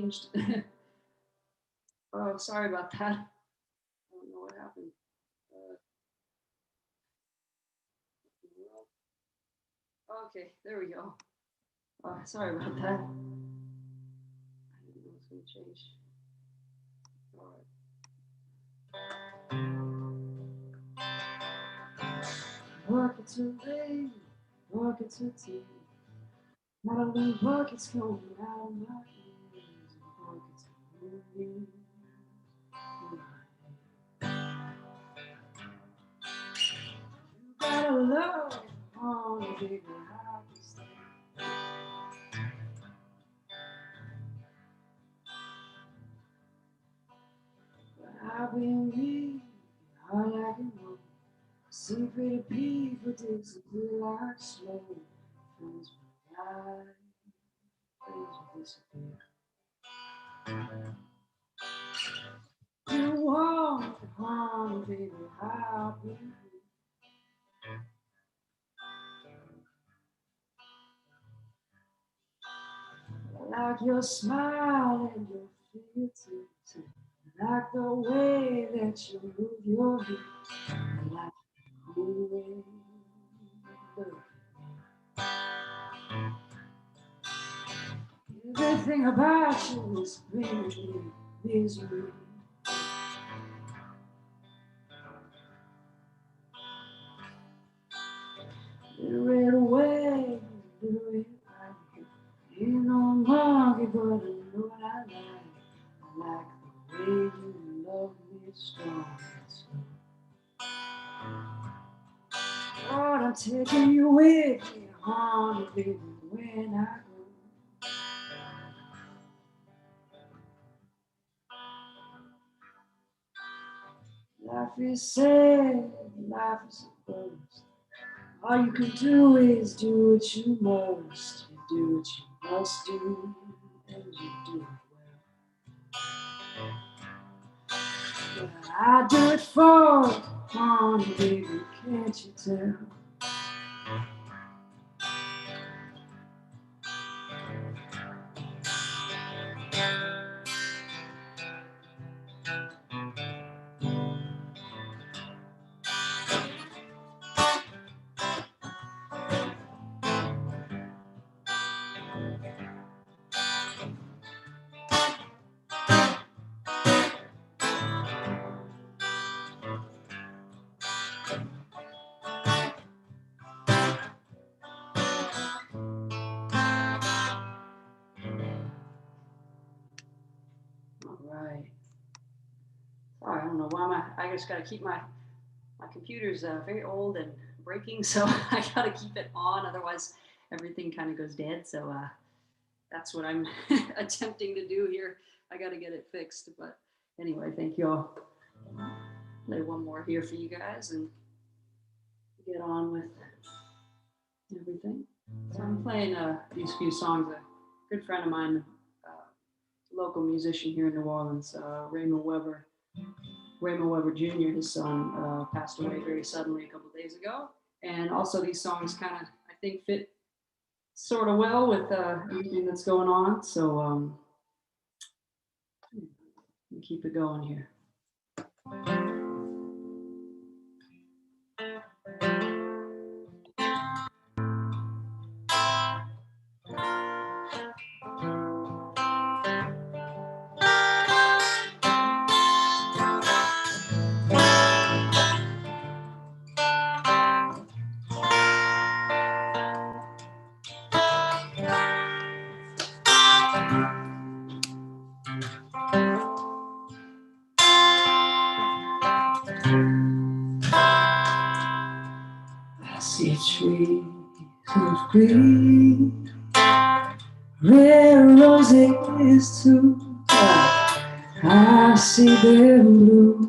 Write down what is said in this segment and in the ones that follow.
changed. Oh, sorry about that. I don't know what happened. Okay, there we go. Sorry about that. I didn't know it was going to change. All right. Bucket to rain, bucket to tea. Not a little bucket's coming out of my ears. Buckets of movies. You gotta love on the bigger house. But I've been weak, all I can know. Secret of people disappear like snow. Friends will die, friends will disappear. You want to harm, baby, how be I like your smile and your fingertips. I like the way that you move your hips. I like the cool way you look. Everything about you is bringing me misery. Do it away, do it right. Ain't no monkey, but I know what I like. I like the way you love me strong and slow. Lord, I'm taking you with me, honey, baby, when I go. Life is sad, life is a burst. All you can do is do what you must. You do what you must do, and you do it well. But I do it for you, honey, baby, can't you tell? Right. Sorry, I don't know why I just gotta keep my computer's very old and breaking, so I gotta keep it on, otherwise everything kind of goes dead. So that's what I'm attempting to do here. I gotta get it fixed. But anyway, thank you all. Play one more here for you guys and get on with everything. So I'm playing these few songs. A good friend of mine, local musician here in New Orleans, Raymond Weber Jr., his son, passed away very suddenly a couple days ago. And also these songs kind of, I think, fit sort of well with everything that's going on. So keep it going here. I see trees of green, red roses too. I see them bloom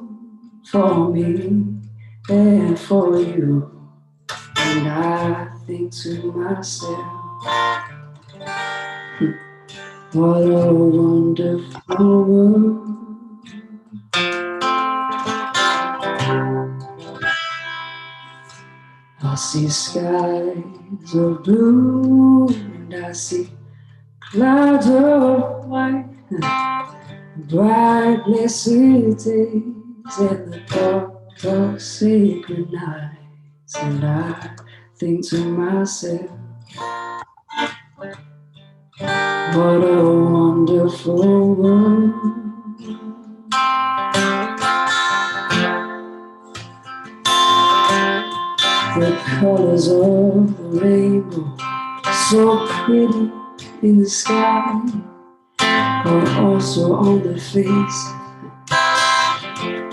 for me and for you. And I think to myself, what a wonderful world. I see skies of blue and I see clouds of white. Bright blessed days and the dark, dark sacred nights, and I think to myself, what a wonderful world. The colors of the rainbow, so pretty in the sky, are also on the face.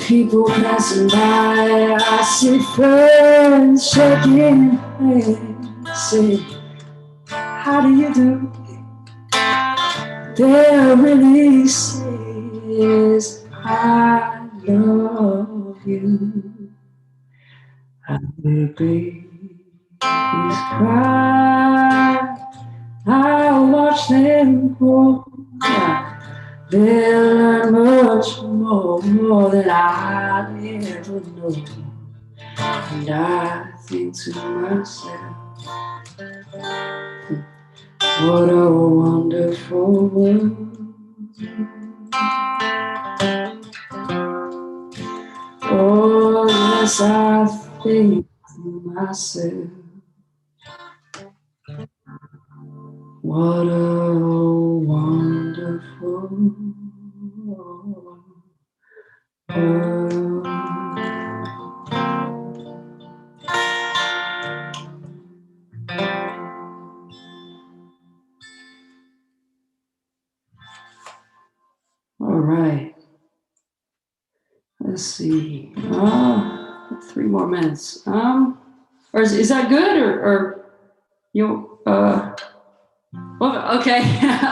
People passing by, I see friends shaking hands, say, how do you do? They're really says, I love you. And the babies cry, I watch them grow. They'll learn much more than I'll ever know. And I think to myself, what a wonderful world. Oh, yes, I think to myself, what a wonderful world. All right. Let's see. 3 more minutes. Or is that good or you well, okay.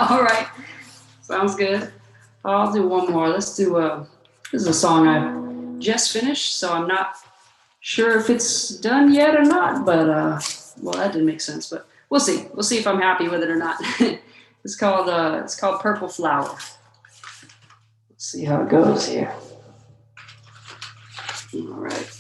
All right. Sounds good. I'll do one more. Let's do this is a song I just finished, so I'm not sure if it's done yet or not, but well, that didn't make sense, but we'll see. We'll see if I'm happy with it or not. It's called Purple Flower. Let's see how it goes here. All right.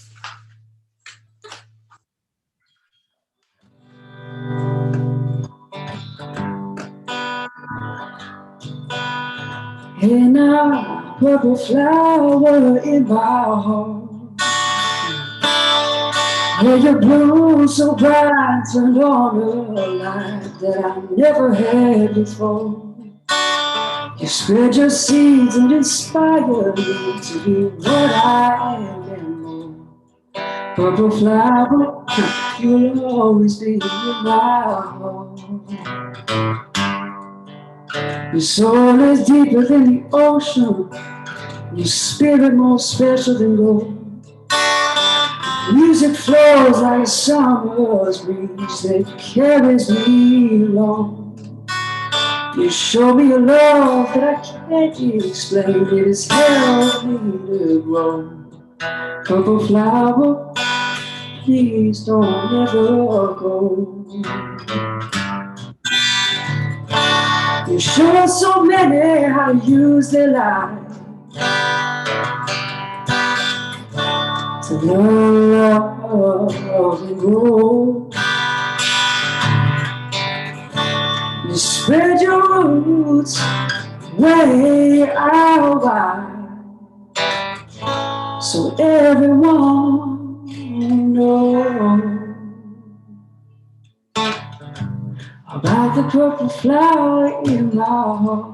Hey now, purple flower in my heart, where you bloom so bright, turned on a light that I never had before. You spread your seeds and inspire me to be what I am and more. Purple flower, you'll always be in my heart. Your soul is deeper than the ocean, your spirit more special than gold. Music flows like a summer's breeze that carries me along. You show me a love that I can't explain. It has helped me to grow. Purple flower, please don't ever go. You show so many how to use their life to love and grow. You spread your roots way out wide, so everyone knows about the purple flower in my heart.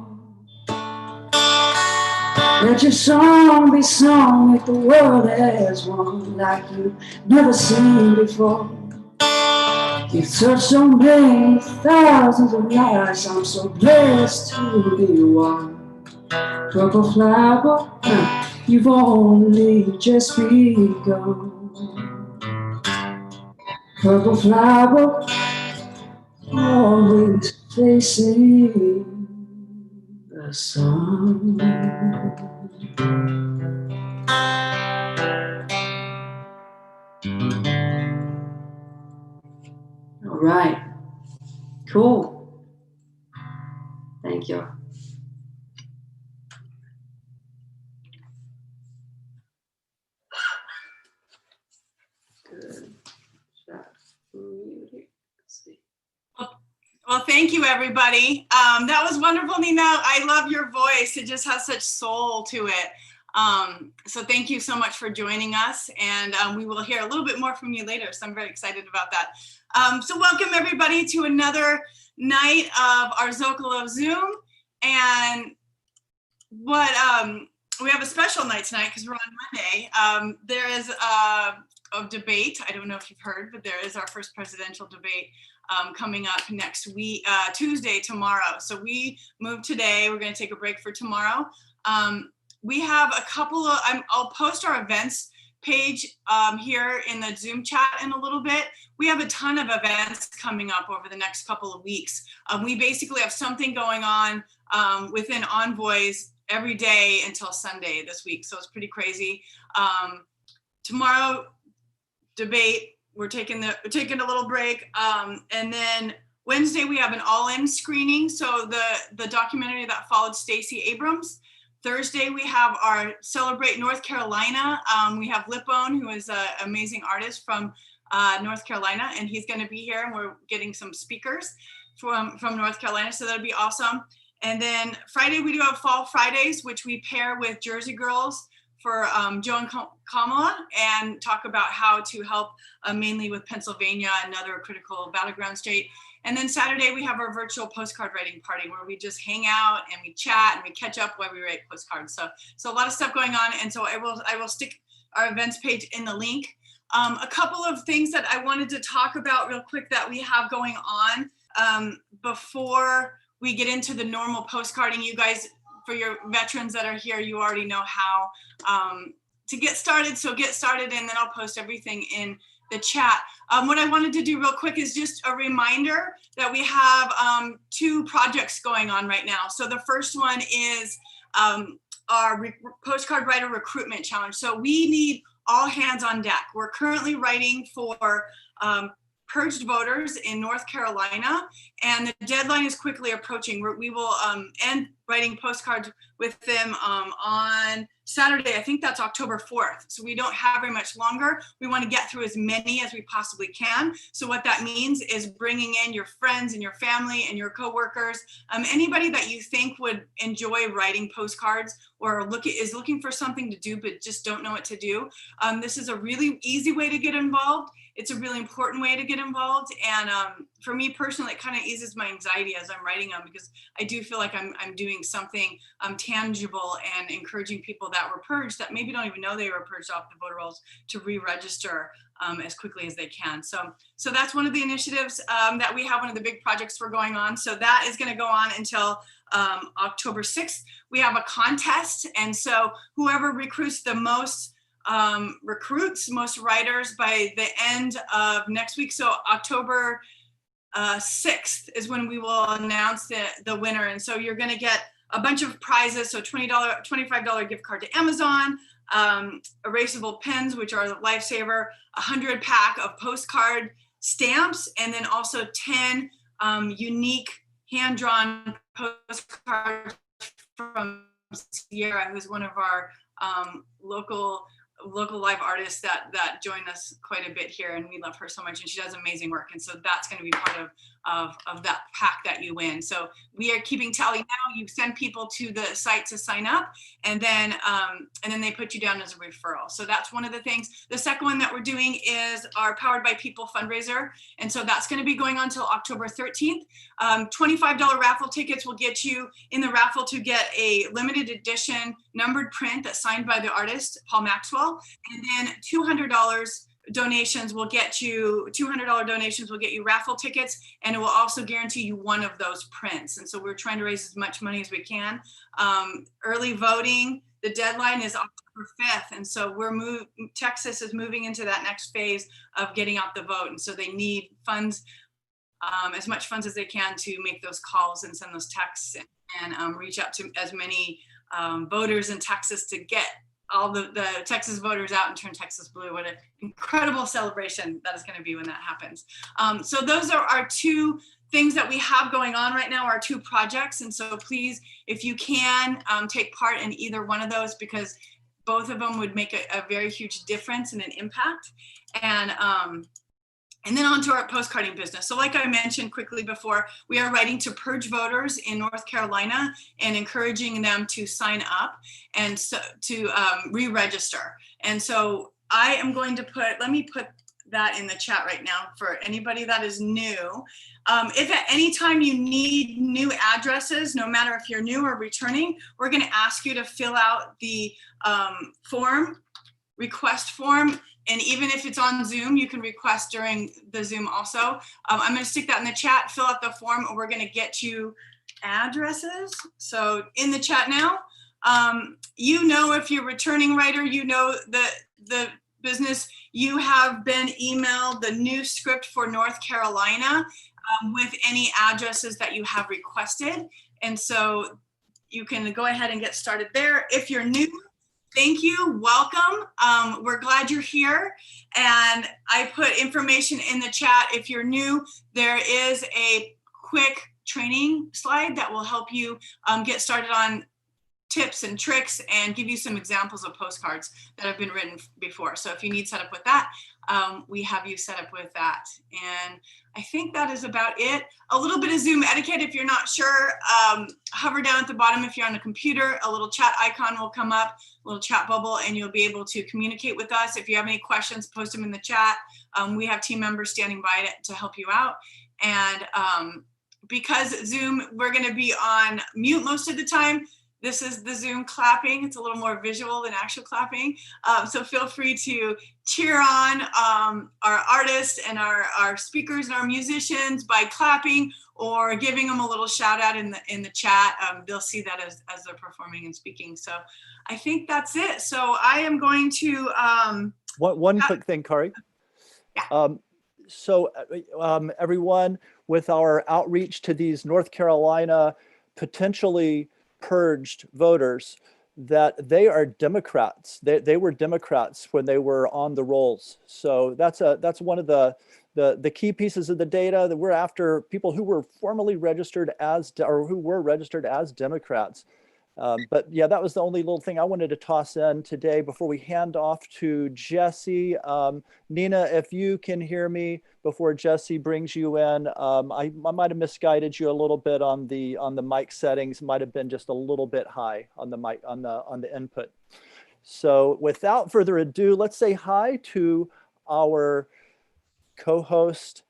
Let your song be sung with the world as one, like you've never seen before. You've touched so many thousands of lives. I'm so blessed to be one. Purple flower, you've only just begun. Purple flower, always facing the sun. All right, cool. Thank you. Good. Let's see. Well, thank Thank you, everybody. That was wonderful, Nina. I love your voice. It just has such soul to it. So thank you so much for joining us. And we will hear a little bit more from you later. So I'm very excited about that. So welcome, everybody, to another night of our Zocalo Zoom. And we have a special night tonight because we're on Monday. There is a debate. I don't know if you've heard, but there is our first presidential debate coming up next week, Tuesday, tomorrow. So we moved today. We're going to take a break for tomorrow. We have a couple of, I'll post our events page here in the Zoom chat in a little bit. We have a ton of events coming up over the next couple of weeks. We basically have something going on within Envoys every day until Sunday this week. So it's pretty crazy. Tomorrow, debate. We're taking a little break, and then Wednesday we have an all-in screening. So the documentary that followed Stacey Abrams. Thursday we have our Celebrate North Carolina. We have Lipone, who is an amazing artist from North Carolina, and he's going to be here. And we're getting some speakers from North Carolina, so that'll be awesome. And then Friday we do have Fall Fridays, which we pair with Jersey Girls for Joe and Kamala, and talk about how to help mainly with Pennsylvania, another critical battleground state. And then Saturday we have our virtual postcard writing party where we just hang out and we chat and we catch up while we write postcards. So a lot of stuff going on. And so I will stick our events page in the link. A couple of things that I wanted to talk about real quick that we have going on before we get into the normal postcarding. You guys, for your veterans that are here, you already know how to get started. So get started, and then I'll post everything in the chat. What I wanted to do real quick is just a reminder that we have 2 projects going on right now. So the first one is our postcard writer recruitment challenge. So we need all hands on deck. We're currently writing for purged voters in North Carolina, and the deadline is quickly approaching. We will end writing postcards with them on Saturday. I think that's October 4th. So we don't have very much longer. We want to get through as many as we possibly can. So what that means is bringing in your friends and your family and your coworkers, anybody that you think would enjoy writing postcards or is looking for something to do but just don't know what to do. This is a really easy way to get involved. It's a really important way to get involved. And for me personally, it kind of eases my anxiety as I'm writing them, because I do feel like I'm doing something tangible and encouraging people that were purged that maybe don't even know they were purged off the voter rolls to re-register as quickly as they can. So that's one of the initiatives that we have, one of the big projects we're going on. So that is going to go on until October 6th. We have a contest. And so whoever recruits the most most writers by the end of next week. So October 6th is when we will announce the winner. And so you're going to get a bunch of prizes. So $25 gift card to Amazon, erasable pens, which are a lifesaver, 100 pack of postcard stamps, and then also 10 unique hand-drawn postcards from Sierra, who's one of our local live artists that join us quite a bit here, and we love her so much, and she does amazing work. And so that's going to be part of that pack that you win. So we are keeping tally now. You send people to the site to sign up, and then they put you down as a referral. So that's one of the things. The second one that we're doing is our Powered by People fundraiser, and so that's going to be going on until October 13th. $25 raffle tickets will get you in the raffle to get a limited edition numbered print that's signed by the artist Paul Maxwell, and then $200 donations will get you raffle tickets, and it will also guarantee you one of those prints. And so we're trying to raise as much money as we can. Early voting, the deadline is October 5th, and so Texas is moving into that next phase of getting out the vote, and so they need funds, as much funds as they can, to make those calls and send those texts and reach out to as many voters in Texas to get all the Texas voters out and turn Texas blue. What an incredible celebration that is going to be when that happens. So those are our 2 things that we have going on right now, our 2 projects. And so please, if you can, take part in either one of those, because both of them would make a very huge difference and an impact. And And then on to our postcarding business. So like I mentioned quickly before, we are writing to purge voters in North Carolina and encouraging them to sign up and so to re-register. And so I am going to let me put that in the chat right now for anybody that is new. If at any time you need new addresses, no matter if you're new or returning, we're going to ask you to fill out the request form. And even if it's on Zoom, you can request during the Zoom also. I'm going to stick that in the chat, fill out the form, and we're going to get you addresses. So in the chat now, you know, if you're a returning writer, you know the business, you have been emailed the new script for North Carolina with any addresses that you have requested. And so you can go ahead and get started there. If you're new, thank you, welcome. We're glad you're here. And I put information in the chat. If you're new, there is a quick training slide that will help you get started on tips and tricks and give you some examples of postcards that have been written before. So if you need set up with that, we have you set up with that. And I think that is about it. A little bit of Zoom etiquette, if you're not sure, hover down at the bottom if you're on a computer, a little chat icon will come up, a little chat bubble, and you'll be able to communicate with us. If you have any questions, post them in the chat. We have team members standing by to help you out. And because Zoom, we're gonna be on mute most of the time, this is the Zoom clapping. It's a little more visual than actual clapping. So feel free to cheer on our artists and our speakers and our musicians by clapping or giving them a little shout out in the chat. They'll see that as they're performing and speaking. So I think that's it. So I am going to- One quick thing, Kari. Yeah. Everyone, with our outreach to these North Carolina potentially purged voters, that they are Democrats. They were Democrats when they were on the rolls. So that's one of the key pieces of the data, that we're after people who were formally registered as, or who were registered as Democrats. But yeah, that was the only little thing I wanted to toss in today before we hand off to Jesse. Nina, if you can hear me before Jesse brings you in, I might have misguided you a little bit on the mic settings. Might have been just a little bit high on the mic on the input. So without further ado, let's say hi to our co-host,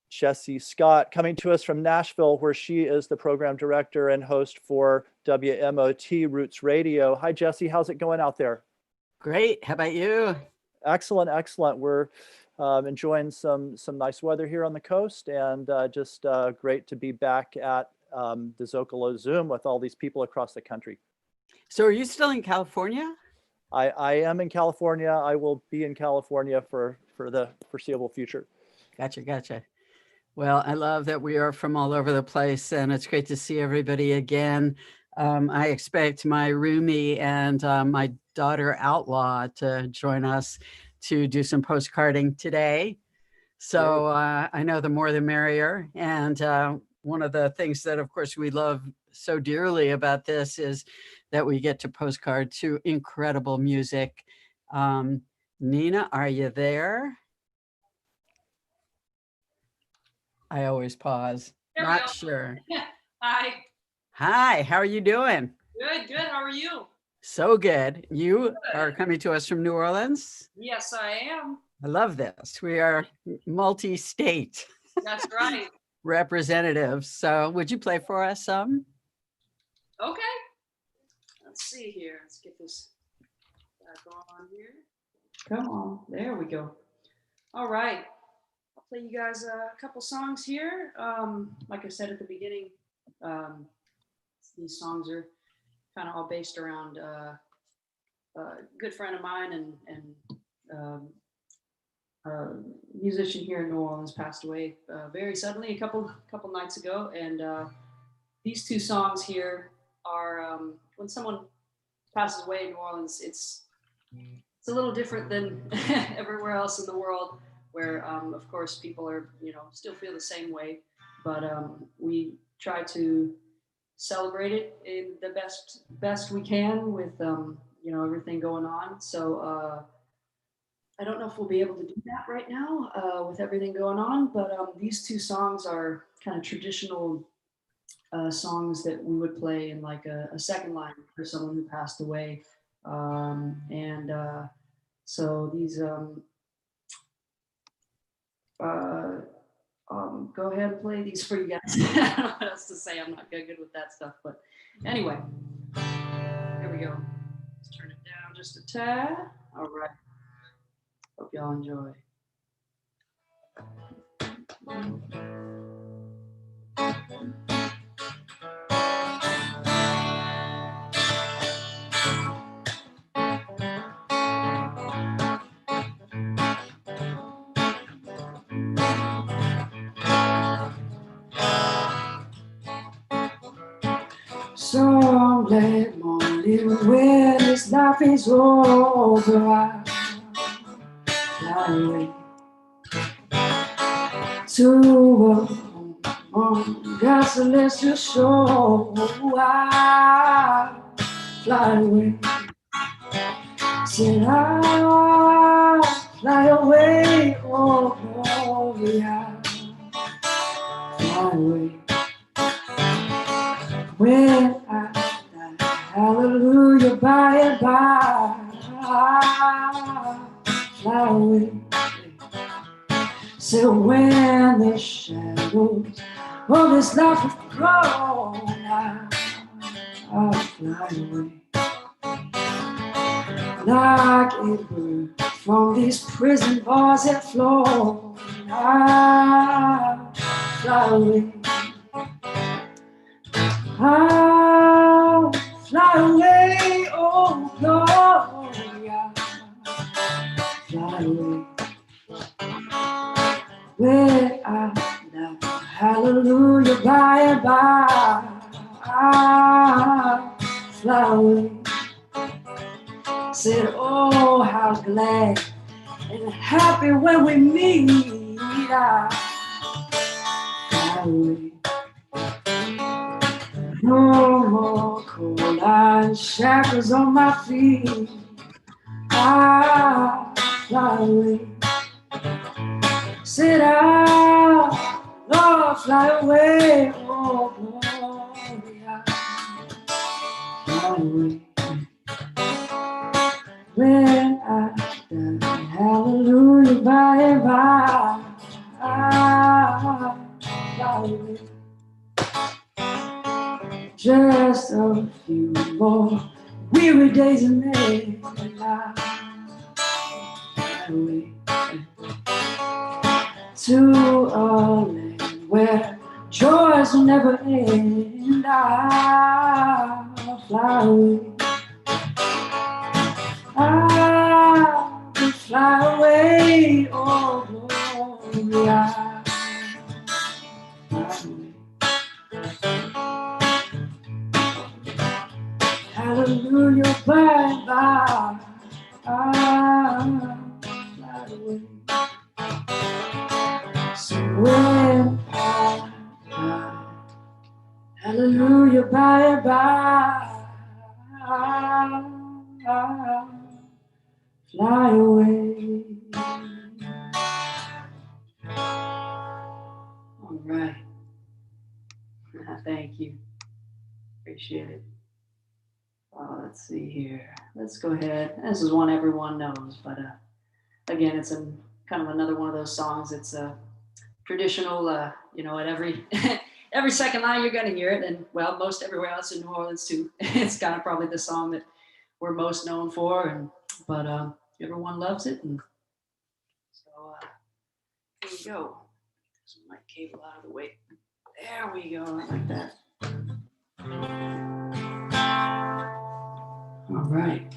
Jesse Scott, coming to us from Nashville, where she is the program director and host for WMOT Roots Radio. Hi, Jesse. How's it going out there? Great. How about you? Excellent, excellent. We're enjoying some nice weather here on the coast, and just great to be back at the Zocalo Zoom with all these people across the country. So are you still in California? I am in California. I will be in California for the foreseeable future. Gotcha. Well, I love that we are from all over the place, and it's great to see everybody again. I expect my roomie and my daughter Outlaw to join us to do some postcarding today. So I know the more the merrier. And one of the things that, of course, we love so dearly about this is that we get to postcard to incredible music. Nina, are you there? I always pause. Not sure. Hi. Hi, how are you doing? Good. How are you? So good. You are coming to us from New Orleans? Yes, I am. I love this. We are multi-state That's right. representatives. So would you play for us some? Okay. Let's see here. Let's get this back on here. Come on. There we go. All right. I'll play you guys a couple songs here. Like I said at the beginning, these songs are kind of all based around a good friend of mine and musician here in New Orleans passed away very suddenly a couple nights ago. And these two songs here are when someone passes away in New Orleans, it's a little different than everywhere else in the world, where of course people are, still feel the same way, but we try to celebrate it in the best we can with everything going on. So I don't know if we'll be able to do that right now with everything going on, but these two songs are kind of traditional songs that we would play in like a second line for someone who passed away. And so these, go ahead and play these for you guys. I don't know what else to say. I'm not good with that stuff, but anyway, here we go. Let's turn it down just a tad. All right. Hope y'all enjoy. Someday morning when this life is over, I'll fly away to a home on God's celestial shore. I'll fly away. Said I'll fly away, oh glory, I'll fly away. When I die, hallelujah, by and by, I'll fly away. So when the shadows of this life have grown, I'll fly away. Like a bird from these prison bars that flow, I'll fly away. I'll fly away, oh glory, I'll fly away. Where I die, hallelujah, by and by, I'll fly away. Said, oh, how glad and happy when we meet, I'll fly away. No more cold iron shackles on my feet, I'll fly away. Said I'll fly away, oh glory, I'll fly away. When I die, hallelujah, by and by, I'll fly away. Just a few more weary days and then I'll fly away to a land where joys will never end. I'll fly away. I'll fly away, oh glory, I'll fly away. Hallelujah, bye bye, I'll fly away. So when I die, hallelujah, bye bye, I'll fly away. All right. Thank you. Appreciate it. Let's see here. Let's go ahead. This is one everyone knows, but again, it's a kind of another one of those songs. It's a traditional, you know, at every every second line you're going to hear it, and well, most everywhere else in New Orleans too. It's kind of probably the song that we're most known for, and but everyone loves it, and so here we go. Just my cable out of the way. There we go. I like that. All right.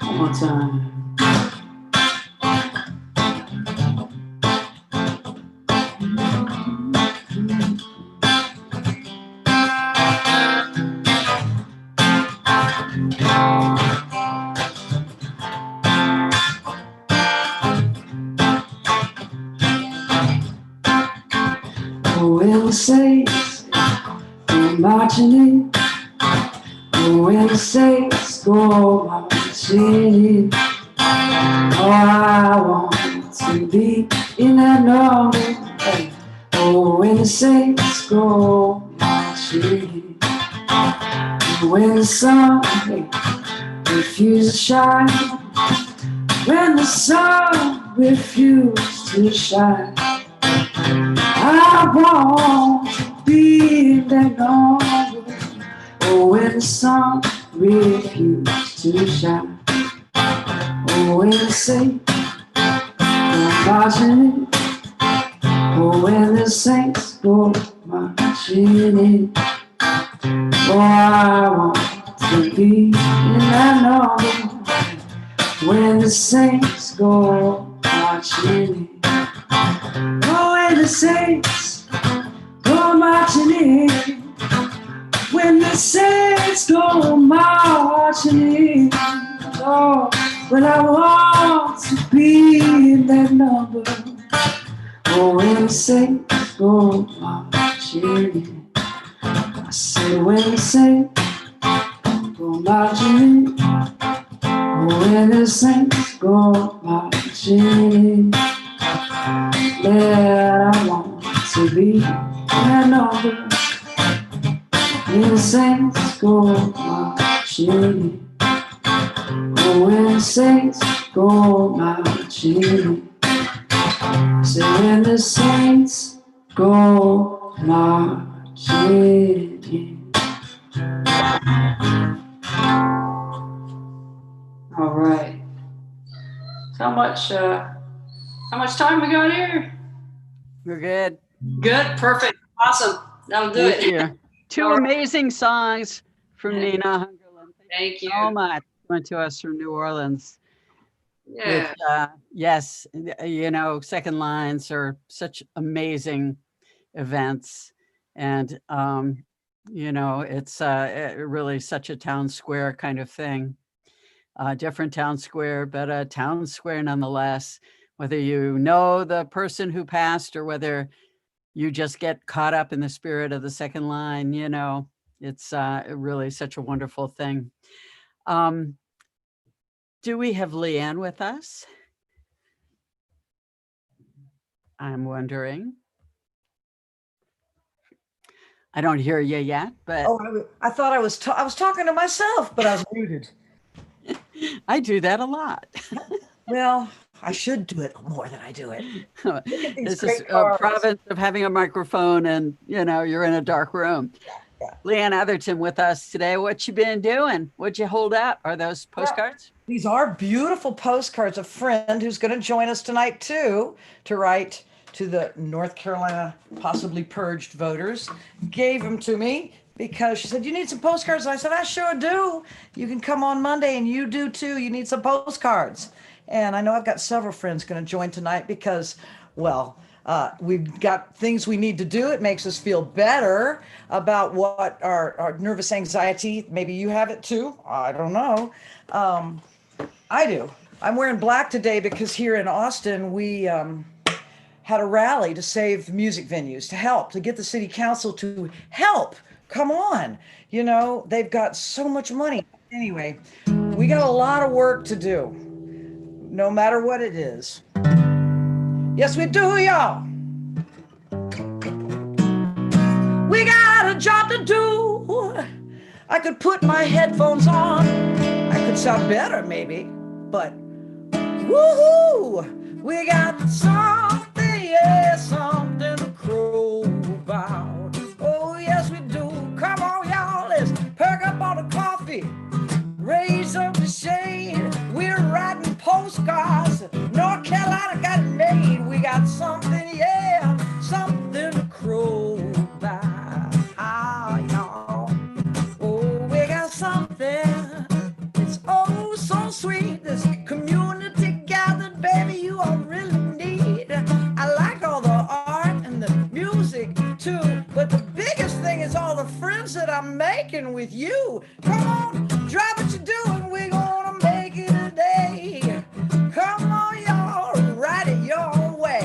One more time. Oh, when the saints go marching in. Oh, when the saints go marching in. Oh, I want to be in that number. Hey. Oh, when the saints go marching in. Oh, when the sun refuses to shine. When the sun refuses to shine. I want to be in that number. Oh, when the sun refuses to shine. Oh, when the saints go marching in. Oh, when the saints go marching in. Oh, I want to be in that number. When the saints go marching in. Oh, when the saints go marching in. When the saints go marching in. Oh, when I want to be in that number. Oh, when the saints go marching in. I said, when the saints go marching in. Oh, when the saints go marching in. Yeah, I want to be in that number. When the saints go marching in. Oh, when the saints go marching in. Say when the saints go marching in. All right. So how much time we got here? We're good. Good, perfect, awesome. That'll do Thank it. you. Two All right. amazing songs from Yeah. Nina Hungerland. Thank you. So much went to us from New Orleans. Yeah. With, yes, you know, second lines are such amazing events. And, you know, it's really such a town square kind of thing. Different town square, but a town square nonetheless, whether you know the person who passed or whether you just get caught up in the spirit of the second line, you know, it's really such a wonderful thing. Do we have Leanne with us? I'm wondering. I don't hear you yet, but Oh, I thought I was talking to myself, but I was muted. I do that a lot. Well, I should do it more than I do it. Look at these This is great a cards. province of having a microphone and, you know, you're in a dark room. Yeah. Leeann Atherton with us today. What you been doing? What'd you hold up? Are those postcards? These are beautiful postcards. A friend who's going to join us tonight too to write to the North Carolina possibly purged voters gave them to me because she said, you need some postcards. And I said, I sure do. You can come on Monday and you do too. You need some postcards. And I know I've got several friends going to join tonight because, well, we've got things we need to do. It makes us feel better about what our nervous anxiety, maybe you have it too. I don't know. I do. I'm wearing black today because here in Austin, we had a rally to save music venues, to help, to get the city council to help. Come on. You know, they've got so much money. Anyway, we got a lot of work to do, no matter what it is. Yes, we do, y'all. We got a job to do. I could put my headphones on. I could sound better, maybe, but woohoo! We got something, yeah, something to crow about. Oh, yes, we do. Come on, y'all, let's perk up on the coffee. Raise up the shade. We're writing postcards. North Carolina got it made. We got something, yeah, something to crow about. Ah, y'all. Oh, we got something. It's oh so sweet. This community gathered, baby, you all really need. I like all the art and the music too, but the biggest thing is all the friends that I'm making with you. Come on, drive what you're doing. We're gonna make it today. Come on, y'all, ride it your own way.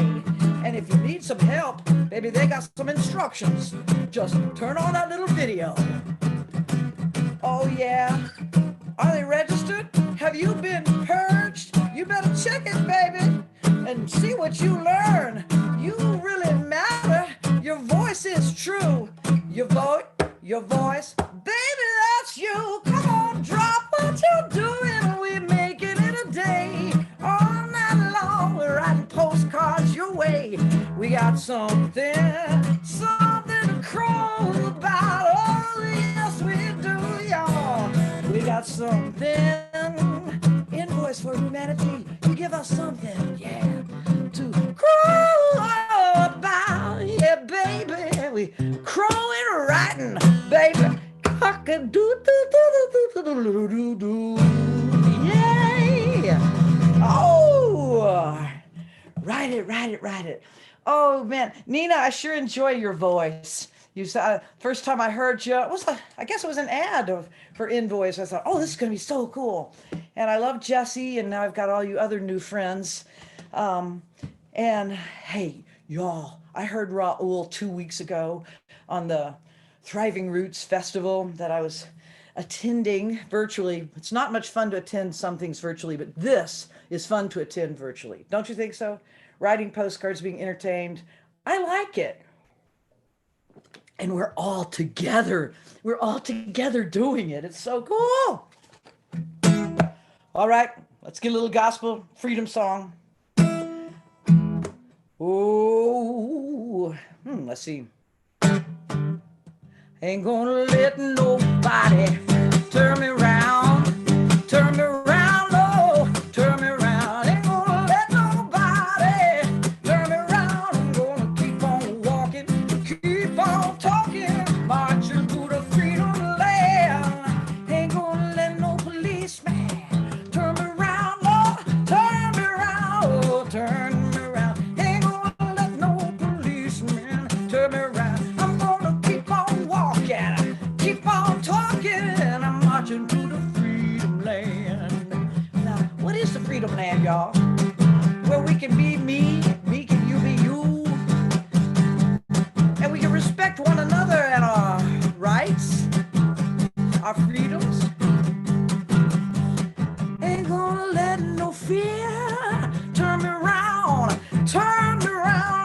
And if you need some help, Maybe they got some instructions. Just turn on that little video. Oh yeah, are they registered? Have you been purged? You better check it, baby, and see what you learn. You really matter. Your voice is true. Your voice, baby, that's you. Come on, drop what you're doing. We're making it a day. All night long, we're writing postcards your way. We got something to crow about. Oh, yes, we do, y'all. We got something, invoice for humanity. You give us something, yeah, to crow about. Yeah, baby, we crowing, writing, baby. Cock-a-doo-doo-doo-doo-doo-doo-doo-doo. Yeah. Oh, write it. Oh man, Nina, I sure enjoy your voice. You saw first time I heard you, I guess it was an ad for Invoice. I thought, oh, this is gonna be so cool. And I love Jesse, and now I've got all you other new friends. And hey, y'all, I heard Raul 2 weeks ago on the Thriving Roots Festival that I was attending virtually. It's not much fun to attend some things virtually, but this is fun to attend virtually. Don't you think so? Writing postcards, being entertained. I like it. And we're all together. We're all together doing it. It's so cool. All right, let's get a little gospel freedom song. Oh, let's see. Ain't gonna let nobody turn me around, oh, turn me around. Ain't gonna let nobody turn me around. I'm gonna keep on walking, keep on talking, marching through the freedom land. Ain't gonna let no policeman turn me around, oh, turn me around, oh, turn me around. Ain't gonna let no policeman turn me around. I'm gonna keep on walking, keep on talking, and I'm marching to the freedom land. Now, what is the freedom land, y'all? Where we can be me can you be you, and we can respect one another and our rights, our freedoms. Ain't gonna let no fear turn me around,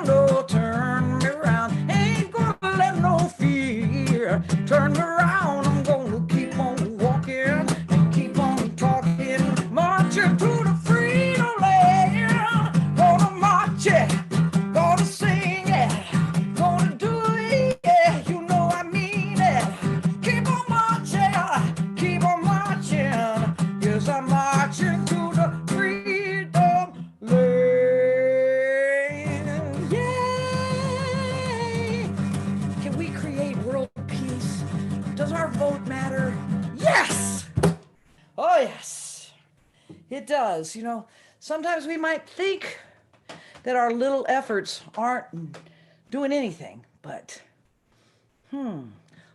oh, turn me around. Ain't gonna let no fear turn me around. I'm gonna keep on walking and keep on talking, marching to the freedom land. Gonna march it, gonna sing it, gonna do it, yeah, you know I mean it. Keep on marching, keep on marching. Yes, I'm marching to the freedom land. Yay! Can we create world peace? Does our vote matter? Yes! Oh, yes. It does. You know, sometimes we might think that our little efforts aren't doing anything, but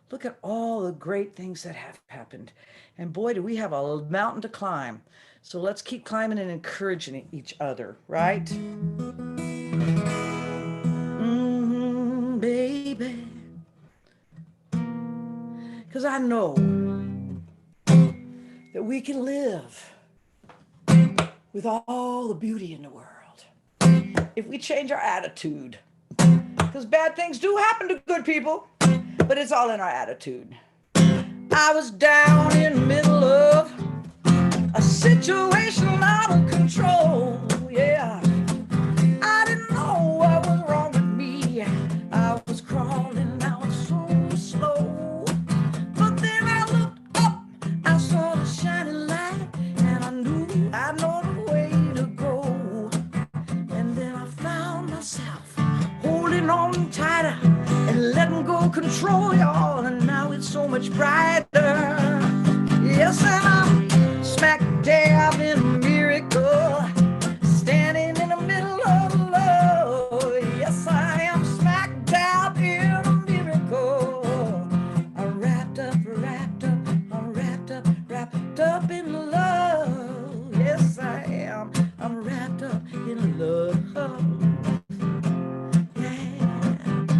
look at all the great things that have happened. And boy, do we have a mountain to climb. So let's keep climbing and encouraging each other, right? Baby. Because I know that we can live with all the beauty in the world if we change our attitude. Because bad things do happen to good people, but it's all in our attitude. I was down in the middle of a situation out of control, yeah. I didn't know what was wrong with me. I was crawling out so slow. But then I looked up, I saw the shining light, and I knew I know the way to go. And then I found myself holding on tighter and letting go control, y'all. And now it's so much brighter. Yes, and I'm smack dab in a miracle, standing in the middle of love. Yes, I am smack dab in a miracle. I'm wrapped up, I'm wrapped up in love. Yes, I am. I'm wrapped up in love. Yeah.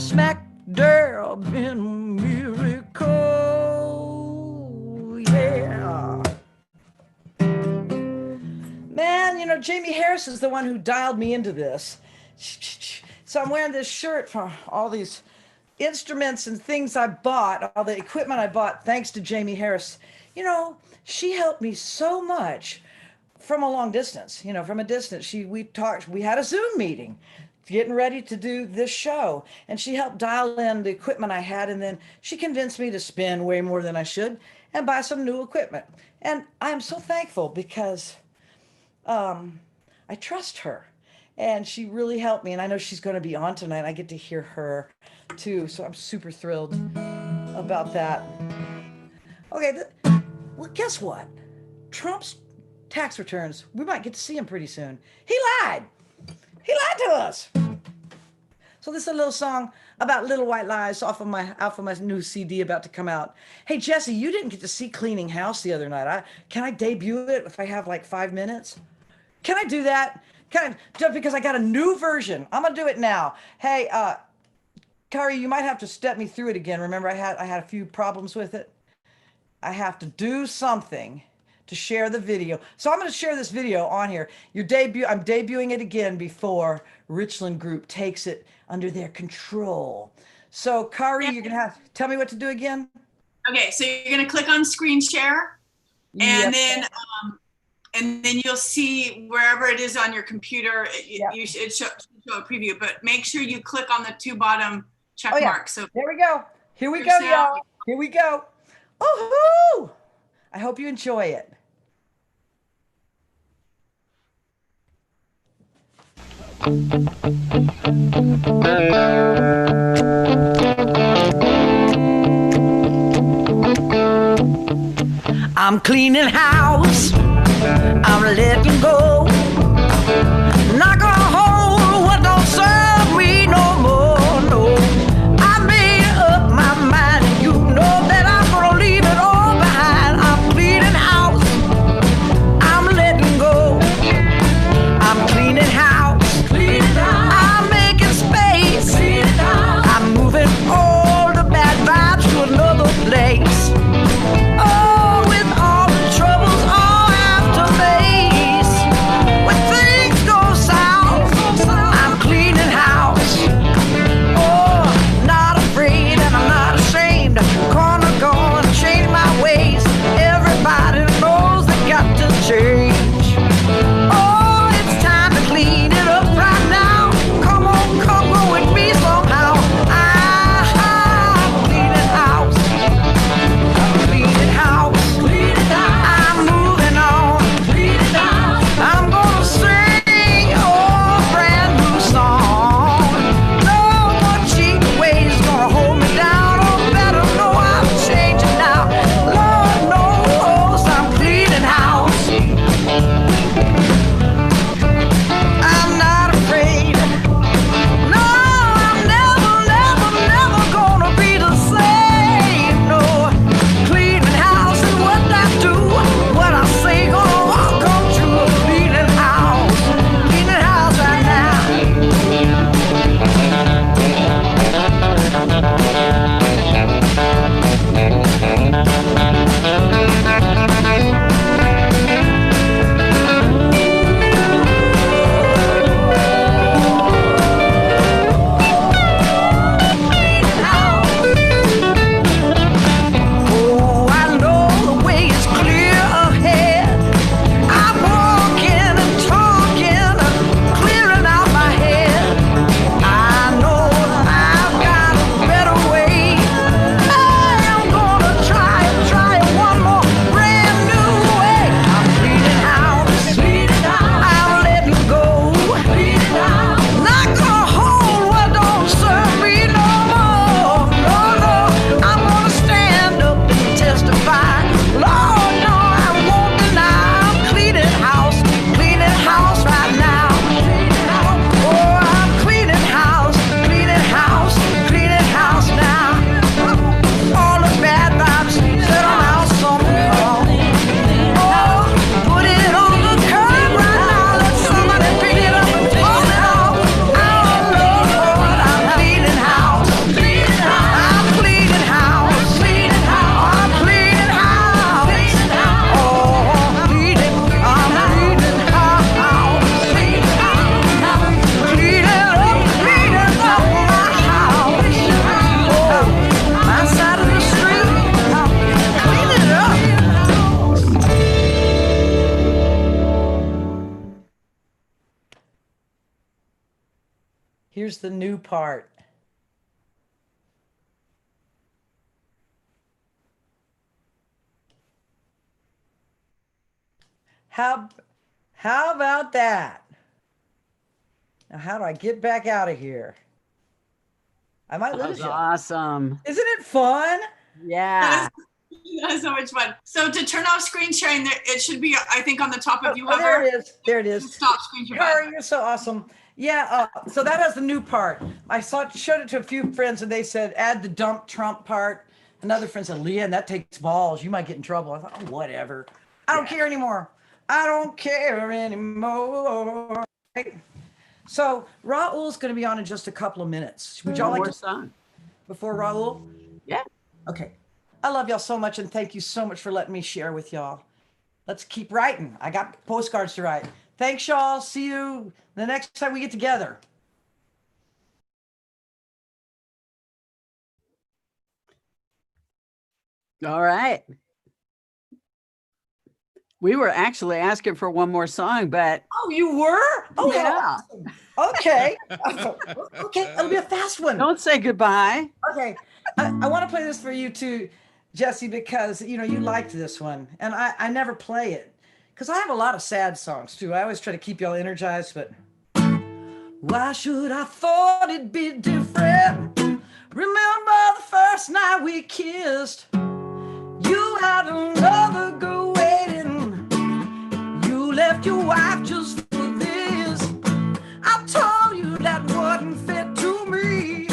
smack dab in a miracle. Yeah. Man, you know, Jamie Harris is the one who dialed me into this. So I'm wearing this shirt for all these instruments and things I bought, all the equipment I bought, thanks to Jamie Harris. You know, she helped me so much from a long distance, you know, from a distance. We had a Zoom meeting getting ready to do this show, and she helped dial in the equipment I had, and then she convinced me to spend way more than I should and buy some new equipment. And I'm so thankful because I trust her, and she really helped me, and I know she's going to be on tonight. I get to hear her too, so I'm super thrilled about that. Okay, well, guess what? Trump's tax returns, we might get to see him pretty soon. He lied to us. So this is a little song about little white lies off of my new CD about to come out. Hey Jesse, you didn't get to see Cleaning House the other night. Can I debut it if I have like 5 minutes? Can I do that? Just because I got a new version. I'm gonna do it now. Hey, Kari, you might have to step me through it again. Remember, I had a few problems with it. I have to do something to share the video. So I'm going to share this video on here. I'm debuting it again before Richland Group takes it under their control. So Kari, you're going to tell me what to do again. Okay, so you're going to click on screen share, and then you'll see wherever it is on your computer. You should show a preview, but make sure you click on the two bottom check marks. So there we go. Here we go, y'all. Here we go. Oh, I hope you enjoy it. I'm cleaning house, I'm letting go, not gonna hold what don't serve me no more, no. I made up my mind, and you know that I'm gonna leave it all behind. I'm cleaning house, I'm letting go, I'm cleaning house, I'm making space, I'm moving all the bad vibes to another place. Oh, with all the troubles all I have to face, Here's the new part. How about that? Now, how do I get back out of here? I might That lose was you. awesome. Isn't it fun? Yeah. That is so much fun. So to turn off screen sharing, it should be, I think, on the top of you Oh, there hover. it is. There it is. Stop screen share Kara, button. you're so awesome. Yeah, so that has the new part. I showed it to a few friends and they said, add the dump Trump part. Another friend said, Leanne, that takes balls. You might get in trouble. I thought, oh, whatever. I don't care anymore. I don't care anymore. Right? So Raul's going to be on in just a couple of minutes. Would y'all One like more to, song. before Raul? Yeah. Okay. I love y'all so much and thank you so much for letting me share with y'all. Let's keep writing. I got postcards to write. Thanks, y'all. See you the next time we get together. All right. We were actually asking for one more song, but Oh, you were? Oh, yeah. awesome. Okay. Okay, it'll be a fast one. Don't say goodbye. Okay. I want to play this for you too, Jesse, because you liked this one. And I never play it. Because I have a lot of sad songs too. I always try to keep y'all energized, but why should I thought it'd be different? Remember the first night we kissed. You had another girl waiting. You left your wife just for this. I told you that wasn't fit to me.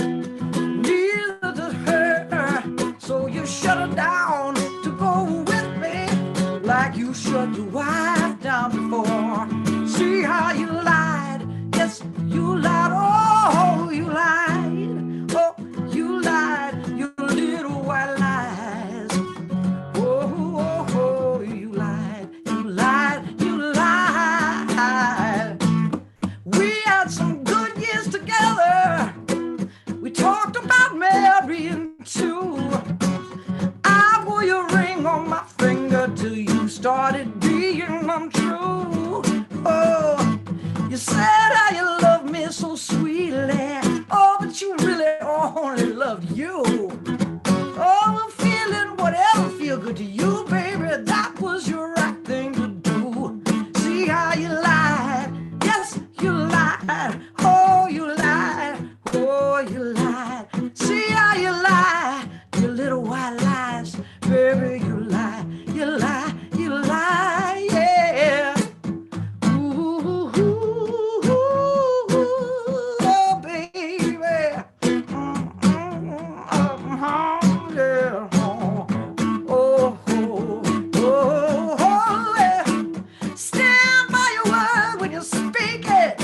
Neither did her. So you shut her down to go with me. Like you shut your wife down before. See how you lied. Yes, you lied. Oh, you lied. Oh, you lied. You little white lies. Oh, oh, oh, you lied. You lied. You lied. We had some good years together. We talked about marrying too. I wore your ring on my finger till you started being untrue. Oh, you said how you loved me so sweetly. Oh, but you really only loved you. Oh, feeling whatever feel good to you, baby. That was your right thing to do. See how you lied. Yes, you lied. Oh, you lied. Oh, you lied. See how you lie. You little white lies. Baby, you lie. You lie. You lie. Yeah. Ooh, ooh, ooh, oh, baby. Yeah. Oh, oh, oh, oh, yeah. Stand by your word when you speak it.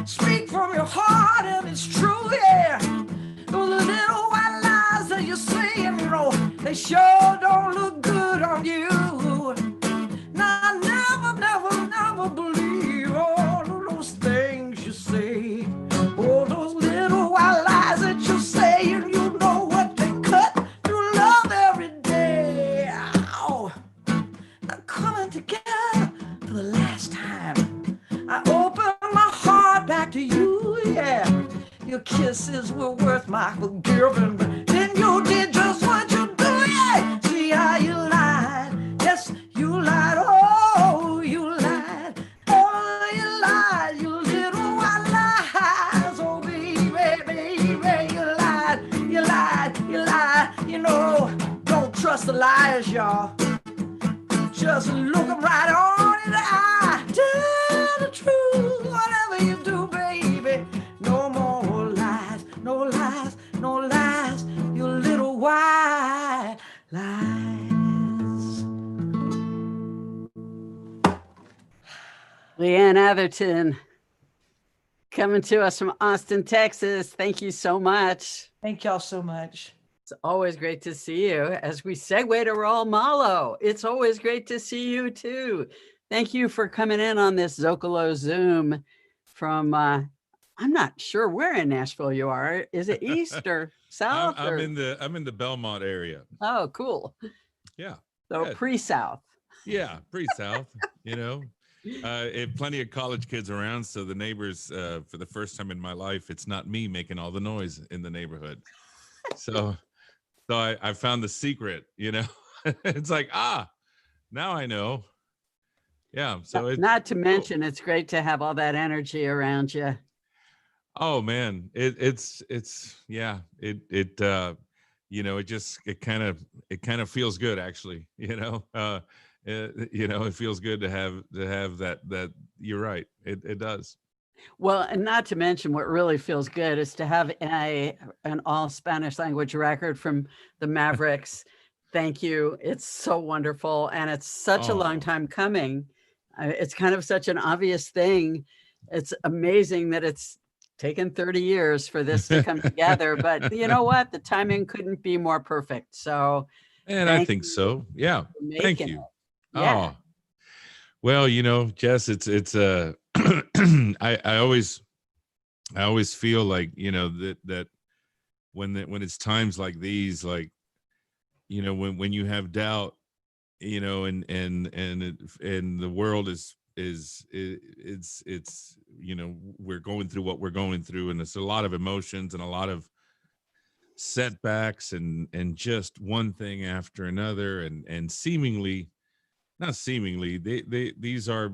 Speak from your heart and it's true, yeah. Those little white lies that you're saying, they sure don't look good on you. Now I never, never, never believe all of those things you say. All those little white lies that you're saying, you know what they cut through love every day. Ow. Now coming together for the last time, I opened my heart back to you, yeah. Your kisses were worth my forgiving, but then you did just what you do, yeah. See how you lied, yes, you lied, oh, you lied, oh, you lied, you little white lies, oh, baby, baby, you lied, you lied, you lied, don't trust the liars, y'all. Just look them right on in the eye. Tell the truth, whatever you do, baby. No more lies, no lies, no lies. You little white lies. Leeann Atherton coming to us from Austin, Texas. Thank you so much. Thank y'all so much. It's always great to see you. As we segue to Raul Malo, it's always great to see you too. Thank you for coming in on this Zocalo Zoom from, I'm not sure where in Nashville you are. Is it east or south? I'm in the Belmont area. Oh, cool. Yeah. So Good. pre-south. Yeah, pretty south, plenty of college kids around, so the neighbors, for the first time in my life, it's not me making all the noise in the neighborhood. So I found the secret, It's like, now I know. Yeah. So it's Not to cool. mention, it's great to have all that energy around you. Oh man, it's yeah, it kind of feels good actually, it feels good to have that you're right. It does. Well, and not to mention what really feels good is to have an all Spanish language record from the Mavericks. Thank you. It's so wonderful. And it's such a long Oh, time coming. It's kind of such an obvious thing. It's amazing that it's taken 30 years for this to come together. But you know what? The timing couldn't be more perfect. So and I thank think you so. Yeah. for Thank making you. it. Yeah. Oh, well, Jess, it's I always feel like, that when it's times like these, like, when you have doubt, and the world it's we're going through what we're going through, and it's a lot of emotions and a lot of setbacks and just one thing after another, and seemingly, not seemingly, these are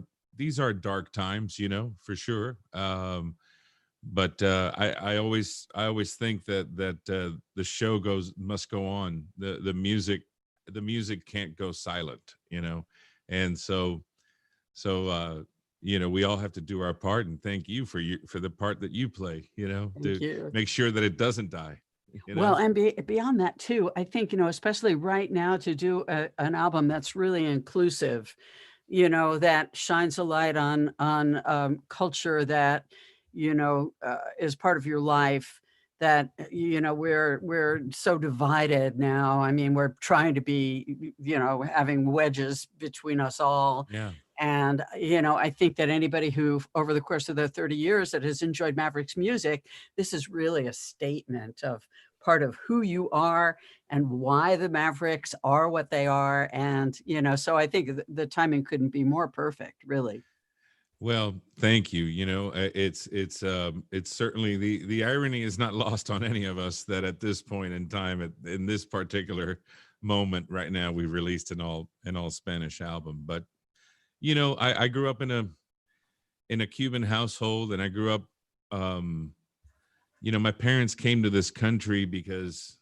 dark times, for sure. But I always think that the show must go on. The music can't go silent, and so we all have to do our part, and thank you for the part that you play, Thank to you. make sure that it doesn't die. Well, and beyond that too, I think, especially right now to do an album that's really inclusive, that shines a light on culture that, is part of your life that, we're so divided now. I mean, we're trying to be, having wedges between us all. Yeah. And, I think that anybody who over the course of their 30 years that has enjoyed Mavericks music, this is really a statement of part of who you are and why the Mavericks are what they are. And, so I think the timing couldn't be more perfect, really. Well, thank you. It's certainly the irony is not lost on any of us that at this point in time, in this particular moment right now, we've released an all Spanish album. But I grew up in a Cuban household, and I grew up, my parents came to this country because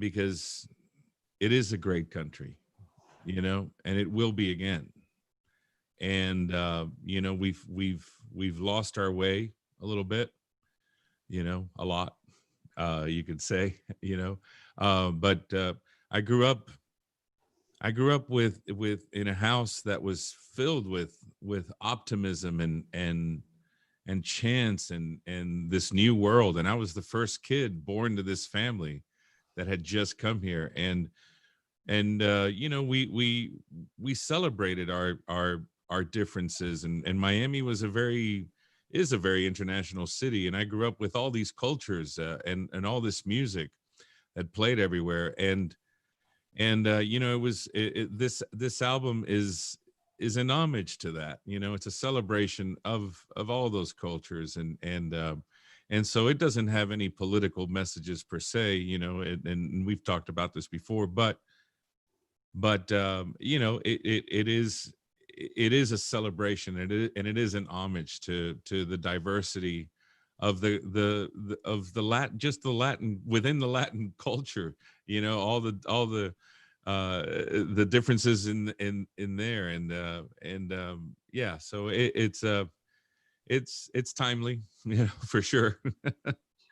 it is a great country, and it will be again. And we've lost our way a little bit, a lot, you could say, but I grew up with in a house that was filled with optimism and chance and this new world. And I was the first kid born to this family that had just come here. And we celebrated our differences, and Miami is a very international city. And I grew up with all these cultures, and all this music that played everywhere. And this album is an homage to that. It's a celebration of all those cultures, and so it doesn't have any political messages per se, and we've talked about this before, but it is a celebration, and it is an homage to the diversity of the Latin, just the Latin within the Latin culture, all the differences in there, yeah, so it's timely, for sure.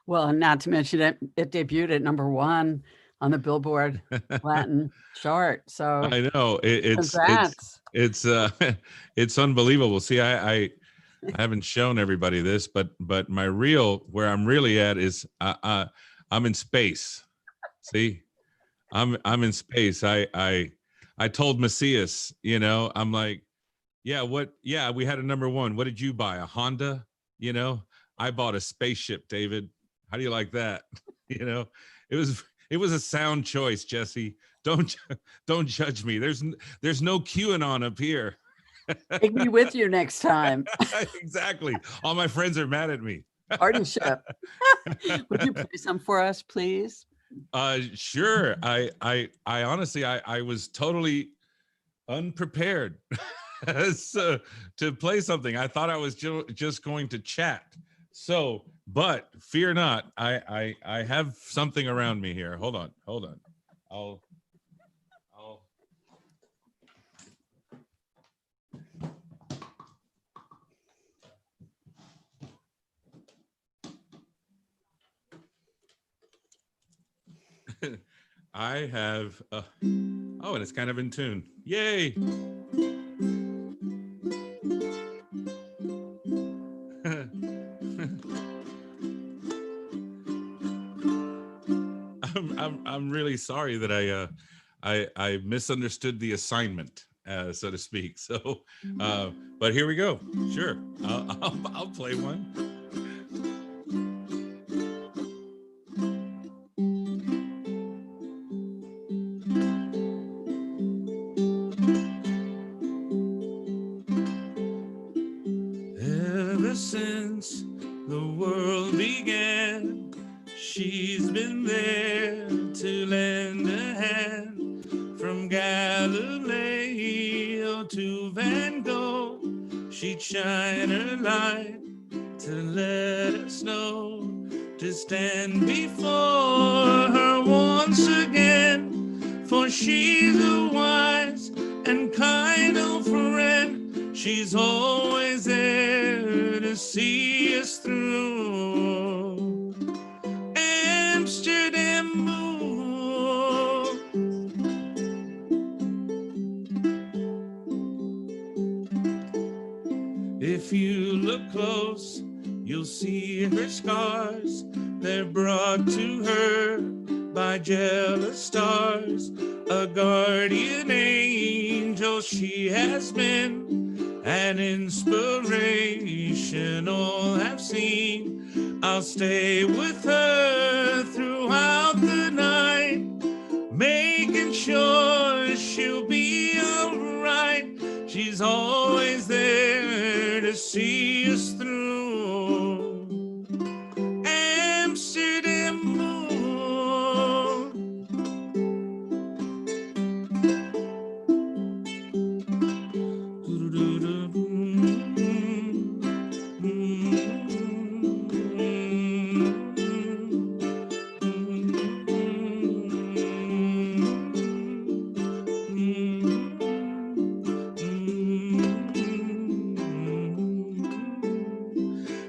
Well, and not to mention it debuted at #1 on the Billboard Latin chart. So I know congrats. it's unbelievable. See, I haven't shown everybody this, but where I'm really at is I'm in space. See, I'm in space. I told Macias, I'm like, yeah, we had a #1. What did you buy? A Honda? I bought a spaceship, David. How do you like that? It was a sound choice, Jesse. Don't judge me. There's no QAnon up here. Take me with you next time. Exactly. All my friends are mad at me. Party ship. Would you play some for us, please? Sure. I honestly, I was totally unprepared so, to play something. I thought I was just going to chat. So, but fear not. I have something around me here. Hold on. I'll I have oh, and it's kind of in tune. Yay. I'm really sorry that I misunderstood the assignment, so to speak. So, but here we go. Sure, I'll play one. Ever since the world began, she's been there to lend a hand. From Galileo to Van Gogh, she'd shine her light to let us know, to stand before her once again. For she's a wise and kind old friend. She's always there to see us through. Amsterdam moon. If you look close, you'll see her scars. They're brought to her by jealous stars. A guardian angel she has been, an inspiration all have seen. I'll stay with her throughout the night, making sure she'll be alright. She's always there to see us through. Amsterdam moon.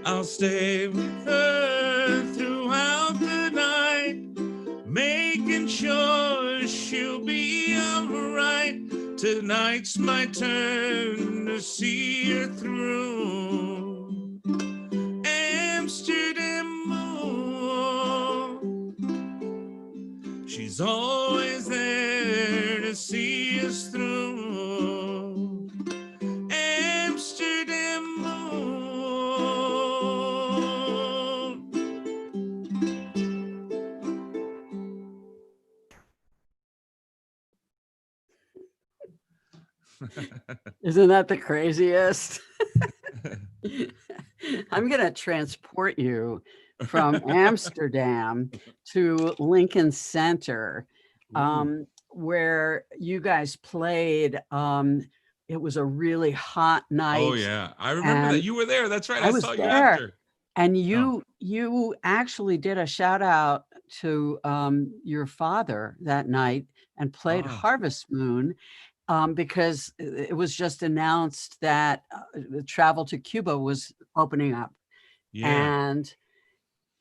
I'll stay with her throughout the night, making sure she'll be alright. Tonight's my turn to see her through. Amsterdam moon. She's always there to see us through. Amsterdam moon. Isn't that the craziest? I'm going to transport you from Amsterdam to Lincoln Center, where you guys played. It was a really hot night. Oh yeah, I remember that. You were there. That's right. I was saw you there. after. And you actually did a shout out to your father that night and played Harvest Moon. Because it was just announced that travel to Cuba was opening up. Yeah.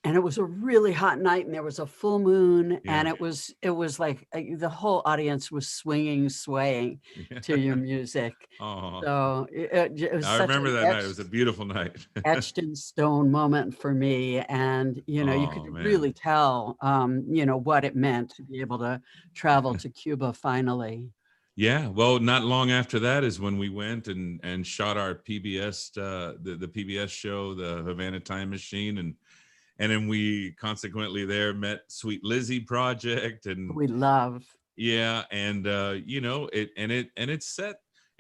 And it was a really hot night, and there was a full moon, and it was like the whole audience was swaying to your music. So it was I such remember an that night. It was a beautiful night. etched in stone moment for me. And, you know, you could really tell, you know, what it meant to be able to travel to Cuba finally. Yeah, well, not long after that is when we went and shot our PBS, the PBS show, the Havana Time Machine, and then we consequently there met Sweet Lizzie Project, and we love. Yeah, and you know, it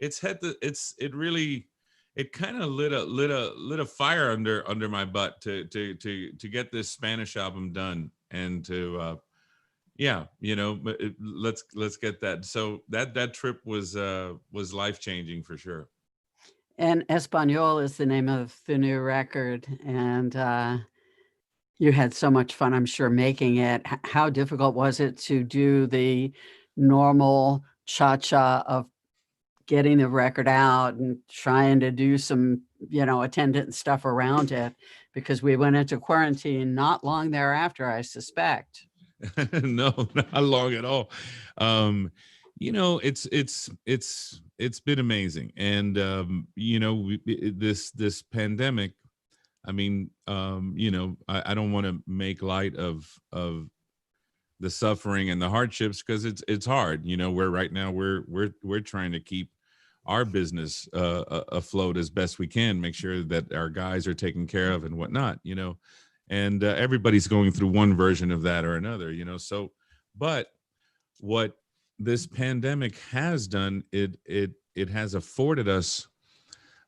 it really, it kind of lit a fire under my butt to get this Spanish album done, and to yeah, but let's get that. So that trip was life changing for sure. And Espanol is the name of the new record, and you had so much fun, I'm sure, making it. How difficult was it to do the normal cha-cha of getting the record out and trying to do some, attendant stuff around it? Because we went into quarantine not long thereafter, I suspect. No, not long at all. It's been amazing, and this pandemic. I mean, I don't want to make light of the suffering and the hardships, because it's hard. Where right now we're trying to keep our business afloat as best we can, make sure that our guys are taken care of and whatnot. And everybody's going through one version of that or another. So, but what this pandemic has done, it has afforded us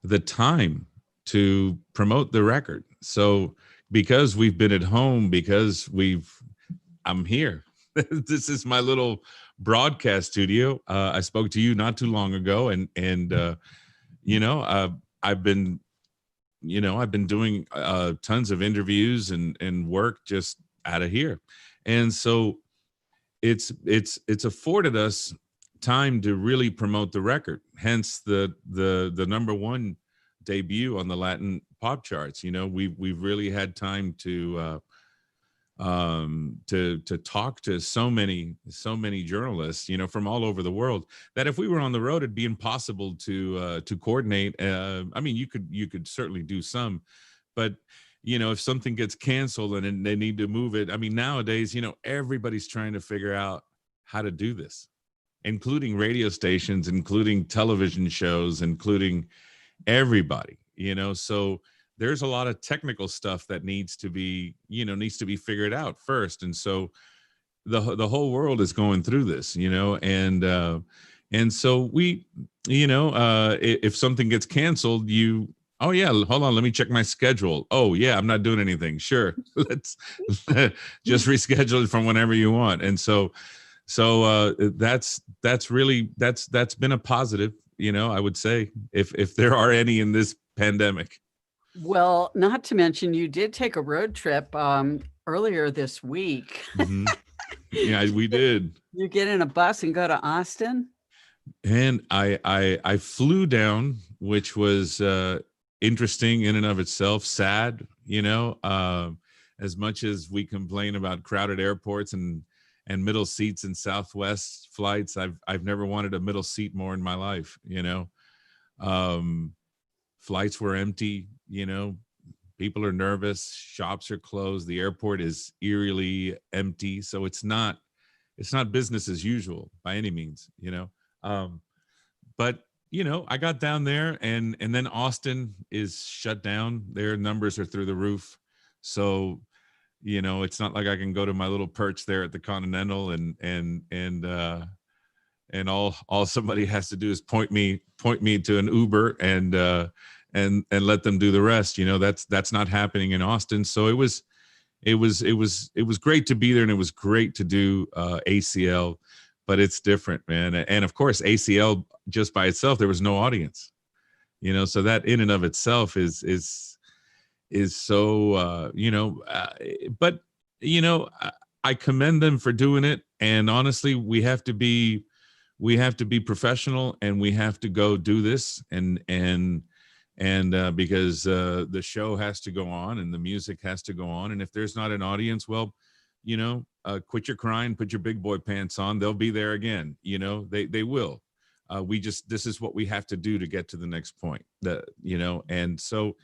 the time to promote the record. So because we've been at home, because I'm here. This is my little broadcast studio. I spoke to you not too long ago, and I've been doing tons of interviews and work just out of here. And so it's afforded us time to really promote the record, hence the number one debut on the Latin pop charts. We've really had time to talk to so many journalists, from all over the world, that if we were on the road, it'd be impossible to coordinate. I mean, you could certainly do some, but if something gets canceled and they need to move it, I mean, nowadays, everybody's trying to figure out how to do this, including radio stations, including television shows, including everybody, so there's a lot of technical stuff that needs to be figured out first. And so the whole world is going through this, and so we, if something gets canceled, oh yeah, hold on, let me check my schedule. Oh yeah, I'm not doing anything. Sure. Let's just reschedule it from whenever you want. And so that's been a positive, I would say, if there are any in this pandemic. Well, not to mention, you did take a road trip earlier this week. Mm-hmm. Yeah, we did. You get in a bus and go to Austin? And I flew down, which was interesting in and of itself, sad, as much as we complain about crowded airports and middle seats in Southwest flights. I've never wanted a middle seat more in my life, Flights were empty, people are nervous, shops are closed, the airport is eerily empty. So it's not business as usual by any means, but I got down there, and then Austin is shut down. Their numbers are through the roof. So, it's not like I can go to my little perch there at the Continental and all somebody has to do is point me to an Uber and let them do the rest. That's not happening in Austin. So it was great to be there, and it was great to do ACL, but it's different, man. And of course, ACL just by itself, there was no audience, so that in and of itself is so, but I commend them for doing it. And honestly, we have to be professional, and we have to go do this, and because the show has to go on and the music has to go on. And if there's not an audience, well, quit your crying, put your big boy pants on. They'll be there again. They will. This is what we have to do to get to the next point. And so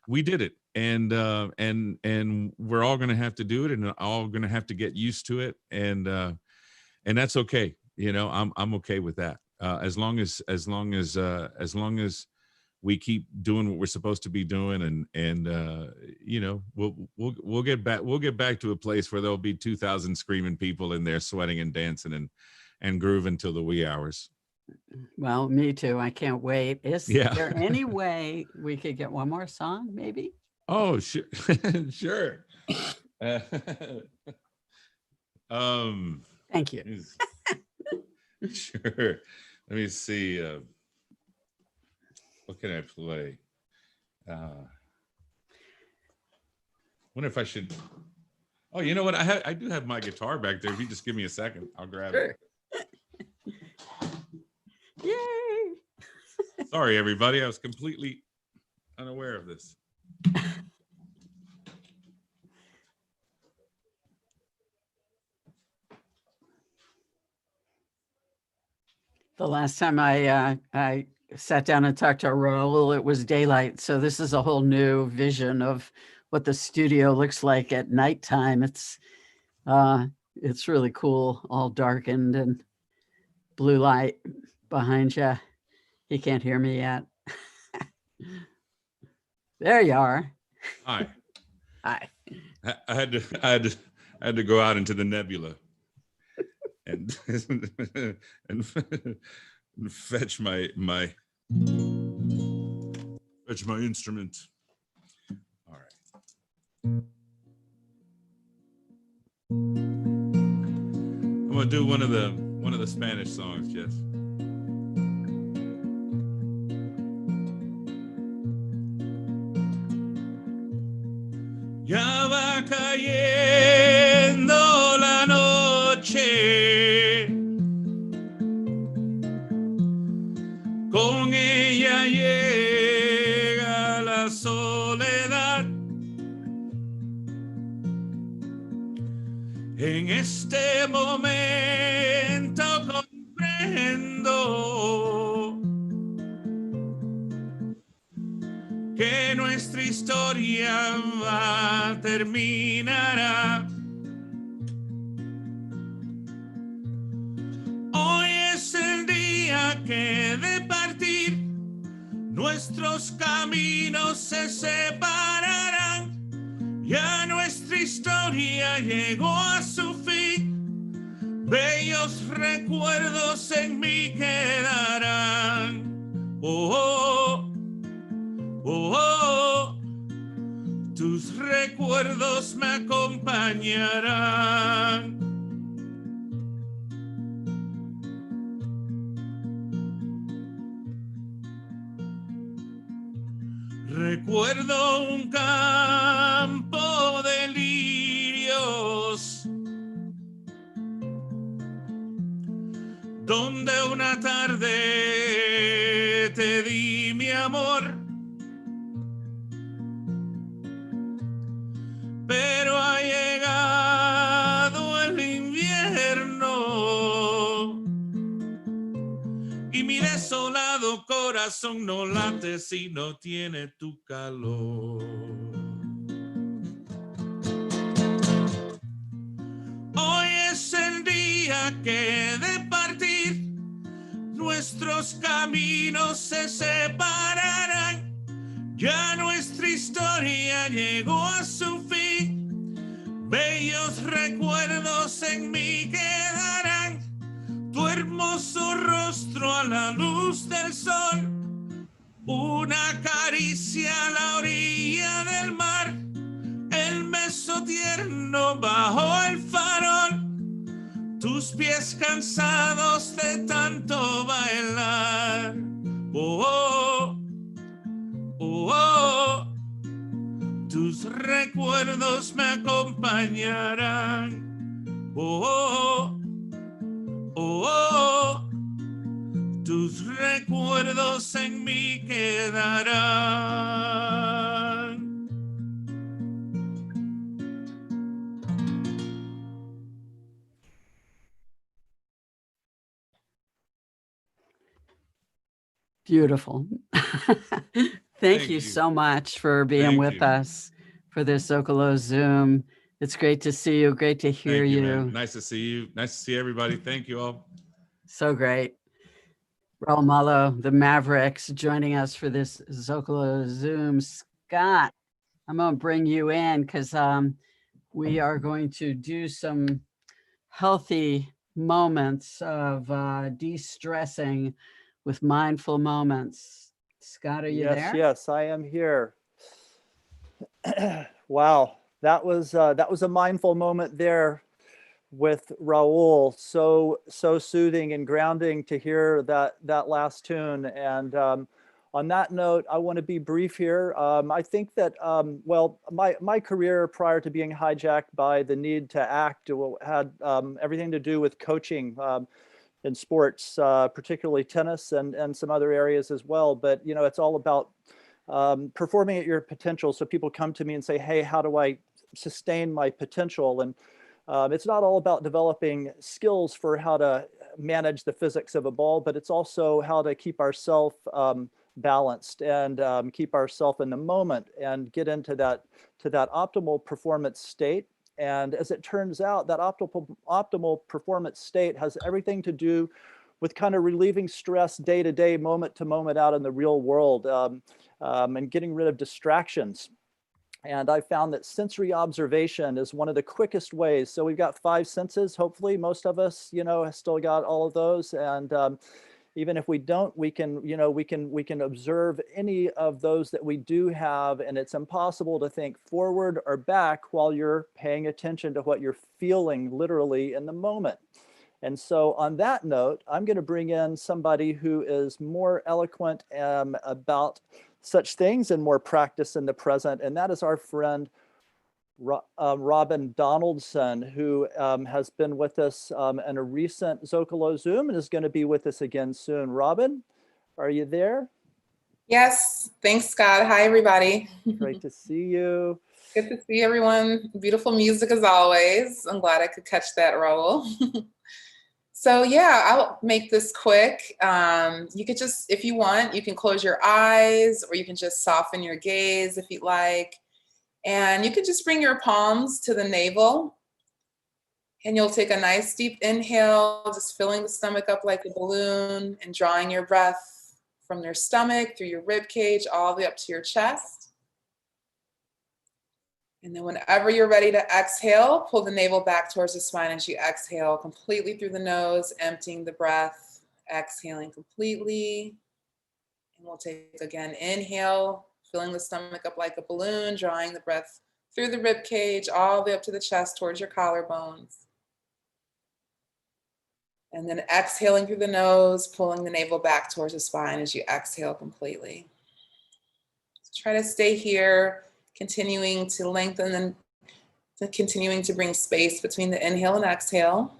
we did it, and we're all going to have to do it, and all going to have to get used to it, and that's okay. I'm okay with that. As long as we keep doing what we're supposed to be doing, and we'll get back to a place where there'll be 2,000 screaming people in there sweating and dancing and grooving till the wee hours. Well, me too. I can't wait. Is Yeah. there any way we could get one more song, maybe? Oh, sure. Sure. Uh, Thank you. Sure. Let me see. What can I play? Wonder if I should. Oh, you know what? I do have my guitar back there. If you just give me a second, I'll grab Sure. it. Yay. Sorry, everybody. I was completely unaware of this. The last time I sat down and talked to Raul, it was daylight. So this is a whole new vision of what the studio looks like at nighttime. It's really cool, all darkened and blue light behind you. He can't hear me yet. There you are. Hi. Hi. I had to go out into the nebula and and fetch my instrument. All right. I'm gonna do one of the Spanish songs, Jess. Ya va cayendo la noche, con ella llega la soledad. En este momento comprendo que nuestra historia terminará. Hoy es el día que de partir nuestros caminos se separarán. Ya nuestra historia llegó a su fin. Bellos recuerdos en mí quedarán. Oh, oh, oh, oh. Tus recuerdos me acompañarán. Recuerdo un campo de lirios donde una tarde te di mi amor, pero ha llegado el invierno y mi desolado corazón no late si no tiene tu calor. Hoy es el día que de partir nuestros caminos se separarán. Ya nuestra historia llegó a su fin. Bellos recuerdos en mí quedarán. Tu hermoso rostro a la luz del sol, una caricia a la orilla del mar, el beso tierno bajo el farol, tus pies cansados de tanto bailar. Oh, oh, oh, oh. Tus recuerdos me acompañarán. Oh, oh, oh, tus recuerdos en mí quedarán. Beautiful. Thank you so much for being with us for this Zocalo Zoom. It's great to see you. Great to hear you. Man. Nice to see you. Nice to see everybody. Thank you all. So great. Raul Malo, the Mavericks, joining us for this Zocalo Zoom. Scott, I'm going to bring you in because we are going to do some healthy moments of de-stressing with mindful moments. Scott, are you Yes, there? yes, I am here. Wow, that was a mindful moment there with Raul. So soothing and grounding to hear that last tune. And on that note, I want to be brief here. I think that well, my career prior to being hijacked by the need to act had everything to do with coaching. In sports, particularly tennis and some other areas as well. But, you know, it's all about performing at your potential. So people come to me and say, hey, how do I sustain my potential? And it's not all about developing skills for how to manage the physics of a ball, but it's also how to keep ourselves balanced and keep ourselves in the moment and get into that optimal performance state. And as it turns out, that optimal performance state has everything to do with kind of relieving stress day to day, moment to moment out in the real world, and getting rid of distractions. And I found that sensory observation is one of the quickest ways. So we've got 5 senses. Hopefully most of us, you know, have still got all of those. And even if we don't, we can, you know, we can observe any of those that we do have, and it's impossible to think forward or back while you're paying attention to what you're feeling literally in the moment. And so on that note, I'm going to bring in somebody who is more eloquent about such things and more practice in the present, and that is our friend Robin Donaldson, who has been with us in a recent Zocalo Zoom and is going to be with us again soon. Robin, are you there? Yes, thanks, Scott. Hi, everybody. Great to see you. Good to see everyone. Beautiful music as always. I'm glad I could catch that, Raul. So yeah, I'll make this quick. You could just, if you want, you can close your eyes or you can just soften your gaze if you'd like. And you can just bring your palms to the navel and you'll take a nice deep inhale, just filling the stomach up like a balloon and drawing your breath from your stomach through your rib cage all the way up to your chest. And then whenever you're ready to exhale, pull the navel back towards the spine as you exhale completely through the nose, emptying the breath, exhaling completely. And we'll take again, inhale, filling the stomach up like a balloon, drawing the breath through the rib cage, all the way up to the chest towards your collarbones. And then exhaling through the nose, pulling the navel back towards the spine as you exhale completely. So try to stay here, continuing to lengthen and continuing to bring space between the inhale and exhale.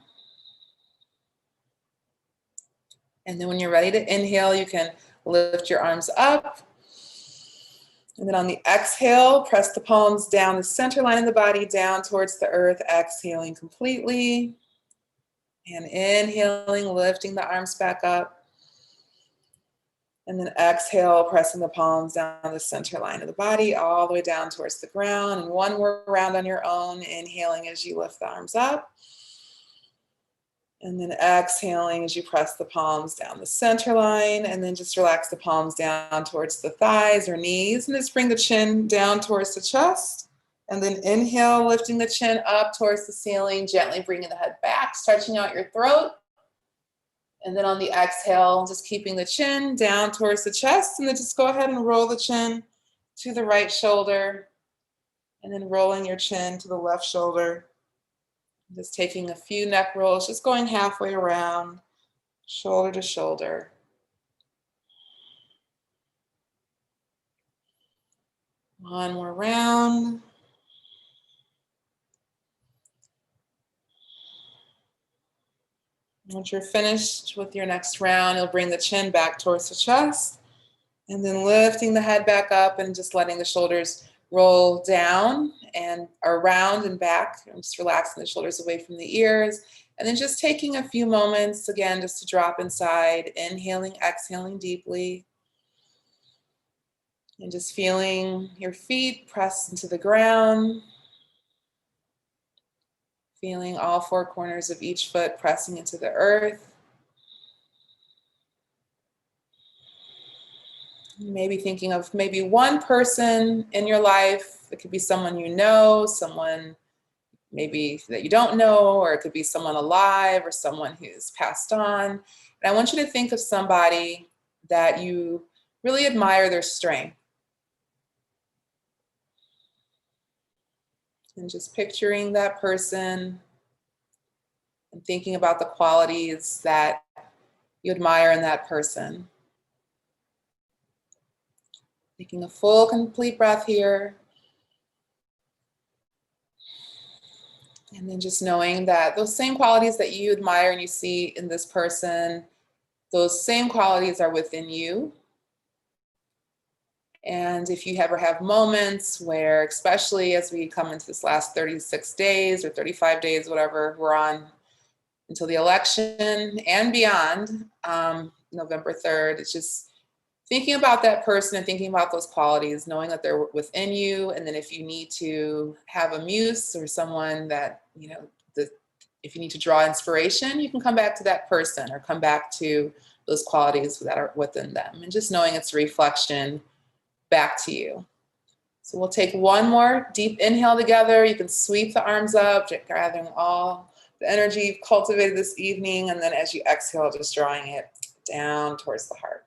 And then when you're ready to inhale, you can lift your arms up. And then on the exhale, press the palms down the center line of the body, down towards the earth, exhaling completely. And inhaling, lifting the arms back up. And then exhale, pressing the palms down the center line of the body, all the way down towards the ground. And one more round on your own, inhaling as you lift the arms up. And then exhaling as you press the palms down the center line, and then just relax the palms down towards the thighs or knees, and just bring the chin down towards the chest. And then inhale, lifting the chin up towards the ceiling, gently bringing the head back, stretching out your throat. And then on the exhale, just keeping the chin down towards the chest, and then just go ahead and roll the chin to the right shoulder, and then rolling your chin to the left shoulder. Just taking a few neck rolls, just going halfway around, shoulder to shoulder. One more round. Once you're finished with your next round, you'll bring the chin back towards the chest, and then lifting the head back up and just letting the shoulders roll down and around and back, and just relaxing the shoulders away from the ears. And then just taking a few moments, again, just to drop inside, inhaling, exhaling deeply. And just feeling your feet press into the ground. Feeling all 4 corners of each foot pressing into the earth. Maybe thinking of maybe one person in your life. It could be someone you know, someone maybe that you don't know, or it could be someone alive or someone who's passed on. And I want you to think of somebody that you really admire their strength. And just picturing that person and thinking about the qualities that you admire in that person. Taking a full, complete breath here. And then just knowing that those same qualities that you admire and you see in this person, those same qualities are within you. And if you ever have moments where, especially as we come into this last 36 days or 35 days, whatever we're on until the election and beyond, November 3rd, it's just thinking about that person and thinking about those qualities, knowing that they're within you. And then if you need to have a muse or someone that, you know, if you need to draw inspiration, you can come back to that person or come back to those qualities that are within them. And just knowing it's a reflection back to you. So we'll take one more deep inhale together. You can sweep the arms up, gathering all the energy you've cultivated this evening. And then as you exhale, just drawing it down towards the heart.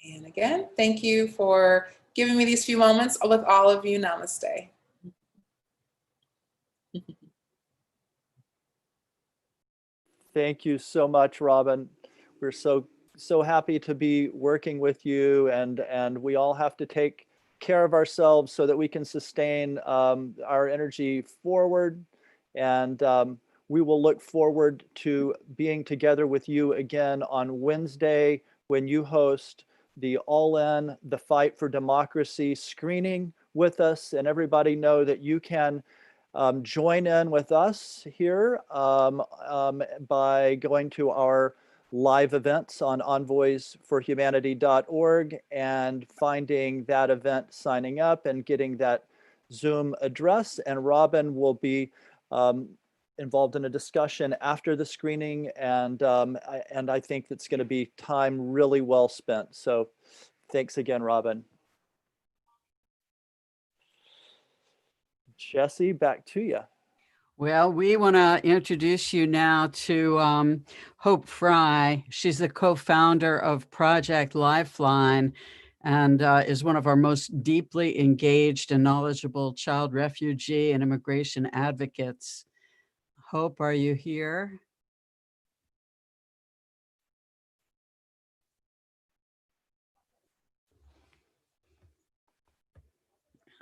And again, thank you for giving me these few moments with all of you. Namaste. Thank you so much, Robin. We're so happy to be working with you, and we all have to take care of ourselves so that we can sustain our energy forward. And we will look forward to being together with you again on Wednesday when you host the All In, the Fight for Democracy screening with us. And everybody know that you can join in with us here by going to our live events on envoysforhumanity.org and finding that event, signing up and getting that Zoom address. And Robin will be involved in a discussion after the screening, and I think that's going to be time really well spent. So thanks again, Robin. Jesse, back to you. Well, we want to introduce you now to Hope Frye. She's the co-founder of Project Lifeline and is one of our most deeply engaged and knowledgeable child refugee and immigration advocates. Hope, are you here?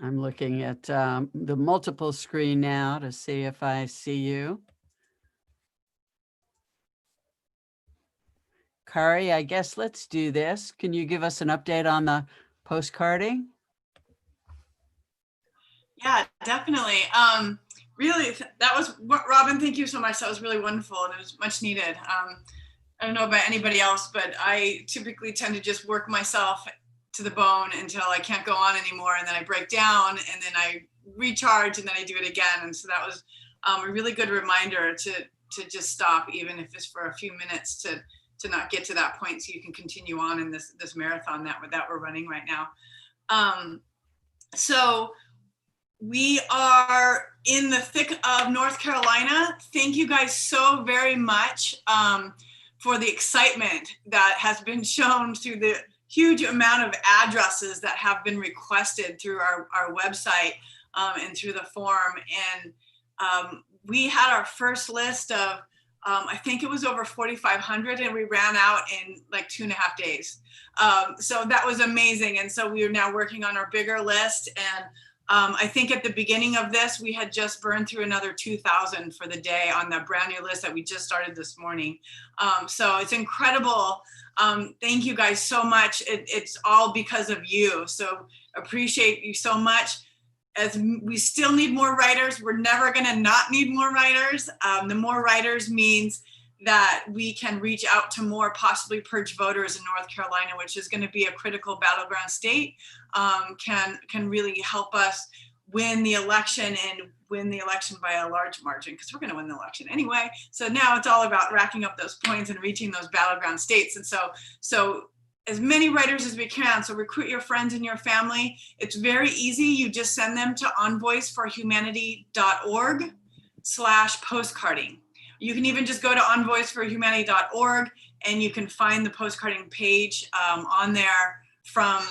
I'm looking at the multiple screen now to see if I see you. Kari, I guess let's do this. Can you give us an update on the postcarding? Yeah, definitely. Really, that was, Robin, thank you so much. That was really wonderful and it was much needed. I don't know about anybody else, but I typically tend to just work myself to the bone until I can't go on anymore. And then I break down and then I recharge and then I do it again. And so that was a really good reminder to just stop, even if it's for a few minutes, to not get to that point so you can continue on in this marathon that we're running right now. So we are in the thick of North Carolina. Thank you guys so very much for the excitement that has been shown through the huge amount of addresses that have been requested through our website and through the form. And we had our first list of, I think it was over 4,500 and we ran out in like 2.5 days. So that was amazing. And so we are now working on our bigger list. And I think at the beginning of this, we had just burned through another 2,000 for the day on the brand new list that we just started this morning. So it's incredible. Thank you guys so much. It's all because of you. So appreciate you so much. As we still need more writers, we're never gonna not need more writers. The more writers means that we can reach out to more possibly purge voters in North Carolina, which is gonna be a critical battleground state, can really help us win the election and win the election by a large margin, because we're gonna win the election anyway. So now it's all about racking up those points and reaching those battleground states. And so as many writers as we can. So recruit your friends and your family. It's very easy. You just send them to envoysforhumanity.org/postcarding. You can even just go to envoysforhumanity.org and you can find the postcarding page on there from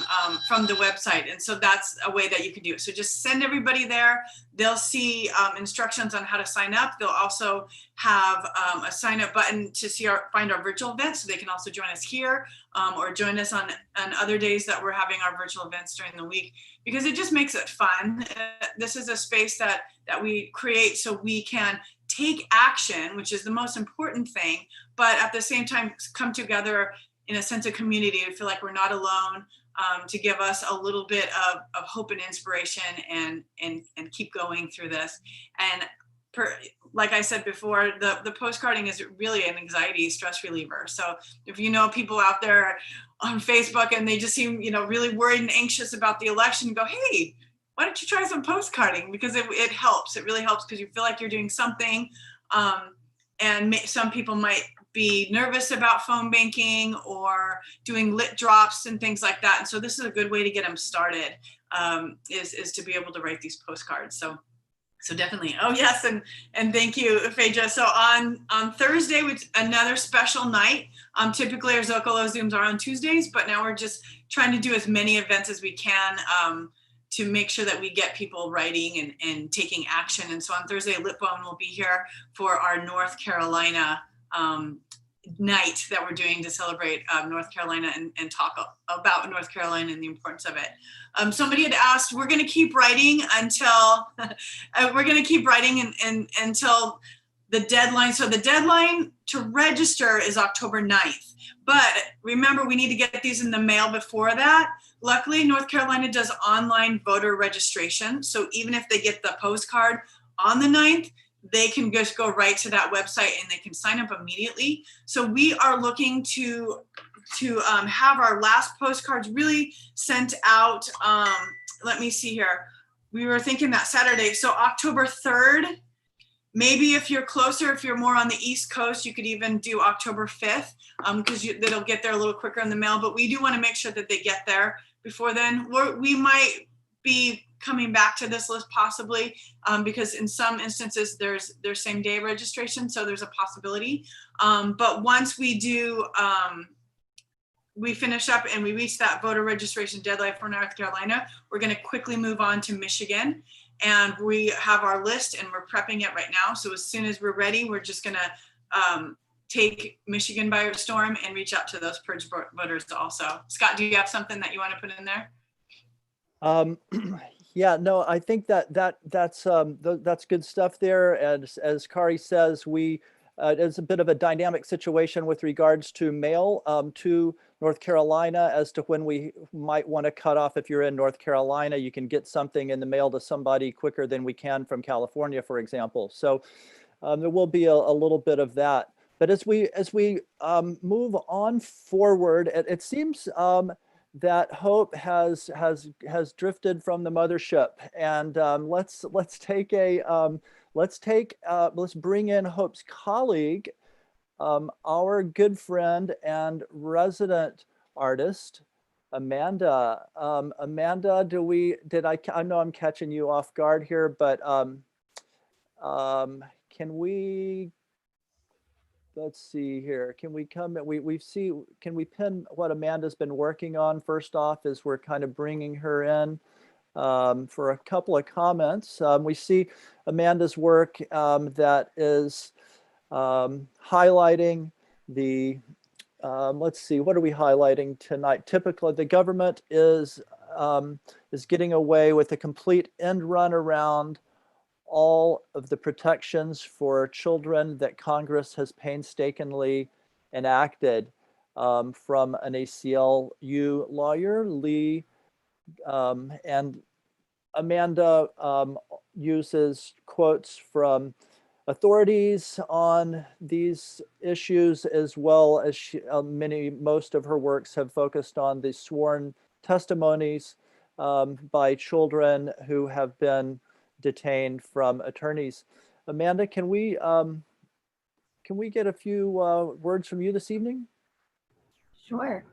the website. And so that's a way that you can do it. So just send everybody there. They'll see instructions on how to sign up. They'll also have a sign up button to find our virtual events. So they can also join us here or join us on other days that we're having our virtual events during the week, because it just makes it fun. This is a space that we create so we can take action, which is the most important thing, but at the same time come together in a sense of community to feel like we're not alone, to give us a little bit of hope and inspiration and keep going through this. And like I said before, the postcarding is really an anxiety stress reliever. So if you know people out there on Facebook and they just seem, really worried and anxious about the election, go, hey, why don't you try some postcarding? Because it helps. It really helps because you feel like you're doing something. And some people might be nervous about phone banking or doing lit drops and things like that. And so this is a good way to get them started, is to be able to write these postcards. So definitely. Oh yes, and thank you, Phaedra. So on Thursday, which another special night. Typically our Zocalo Zooms are on Tuesdays, but now we're just trying to do as many events as we can to make sure that we get people writing and taking action. And so on Thursday, Litbone will be here for our North Carolina night that we're doing to celebrate North Carolina and talk about North Carolina and the importance of it. Somebody had asked, we're going to keep writing until until the deadline. So the deadline to register is October 9th. But remember, we need to get these in the mail before that. Luckily, North Carolina does online voter registration. So even if they get the postcard on the 9th, they can just go right to that website and they can sign up immediately. So we are looking to have our last postcards really sent out. Let me see here. We were thinking that Saturday. So October 3rd, maybe if you're closer, if you're more on the East Coast, you could even do October 5th because it'll get there a little quicker in the mail. But we do want to make sure that they get there before then. We might be coming back to this list possibly because in some instances there's same day registration. So there's a possibility. But once we do, we finish up and we reach that voter registration deadline for North Carolina, we're going to quickly move on to Michigan. And we have our list and we're prepping it right now. So as soon as we're ready, we're just going to take Michigan by storm and reach out to those purge voters also. Scott, do you have something that you want to put in there? Yeah, no, I think that's good stuff there. And as Kari says, it's a bit of a dynamic situation with regards to mail to North Carolina as to when we might want to cut off. If you're in North Carolina, you can get something in the mail to somebody quicker than we can from California, for example. So there will be a little bit of that. But as we move on forward, it seems that hope has drifted from the mothership, and let's bring in Hope's colleague, our good friend and resident artist, Amanda. Amanda, I know I'm catching you off guard here, but can we? Let's see here. Can we come? Can we pin what Amanda's been working on first off as we're kind of bringing her in for a couple of comments. We see Amanda's work that is highlighting the, let's see, what are we highlighting tonight? Typically, the government is getting away with a complete end run around all of the protections for children that Congress has painstakingly enacted, from an ACLU lawyer, Lee, and Amanda uses quotes from authorities on these issues, as well as most of her works have focused on the sworn testimonies by children who have been detained from attorneys. Amanda, can we get a few words from you this evening? Sure.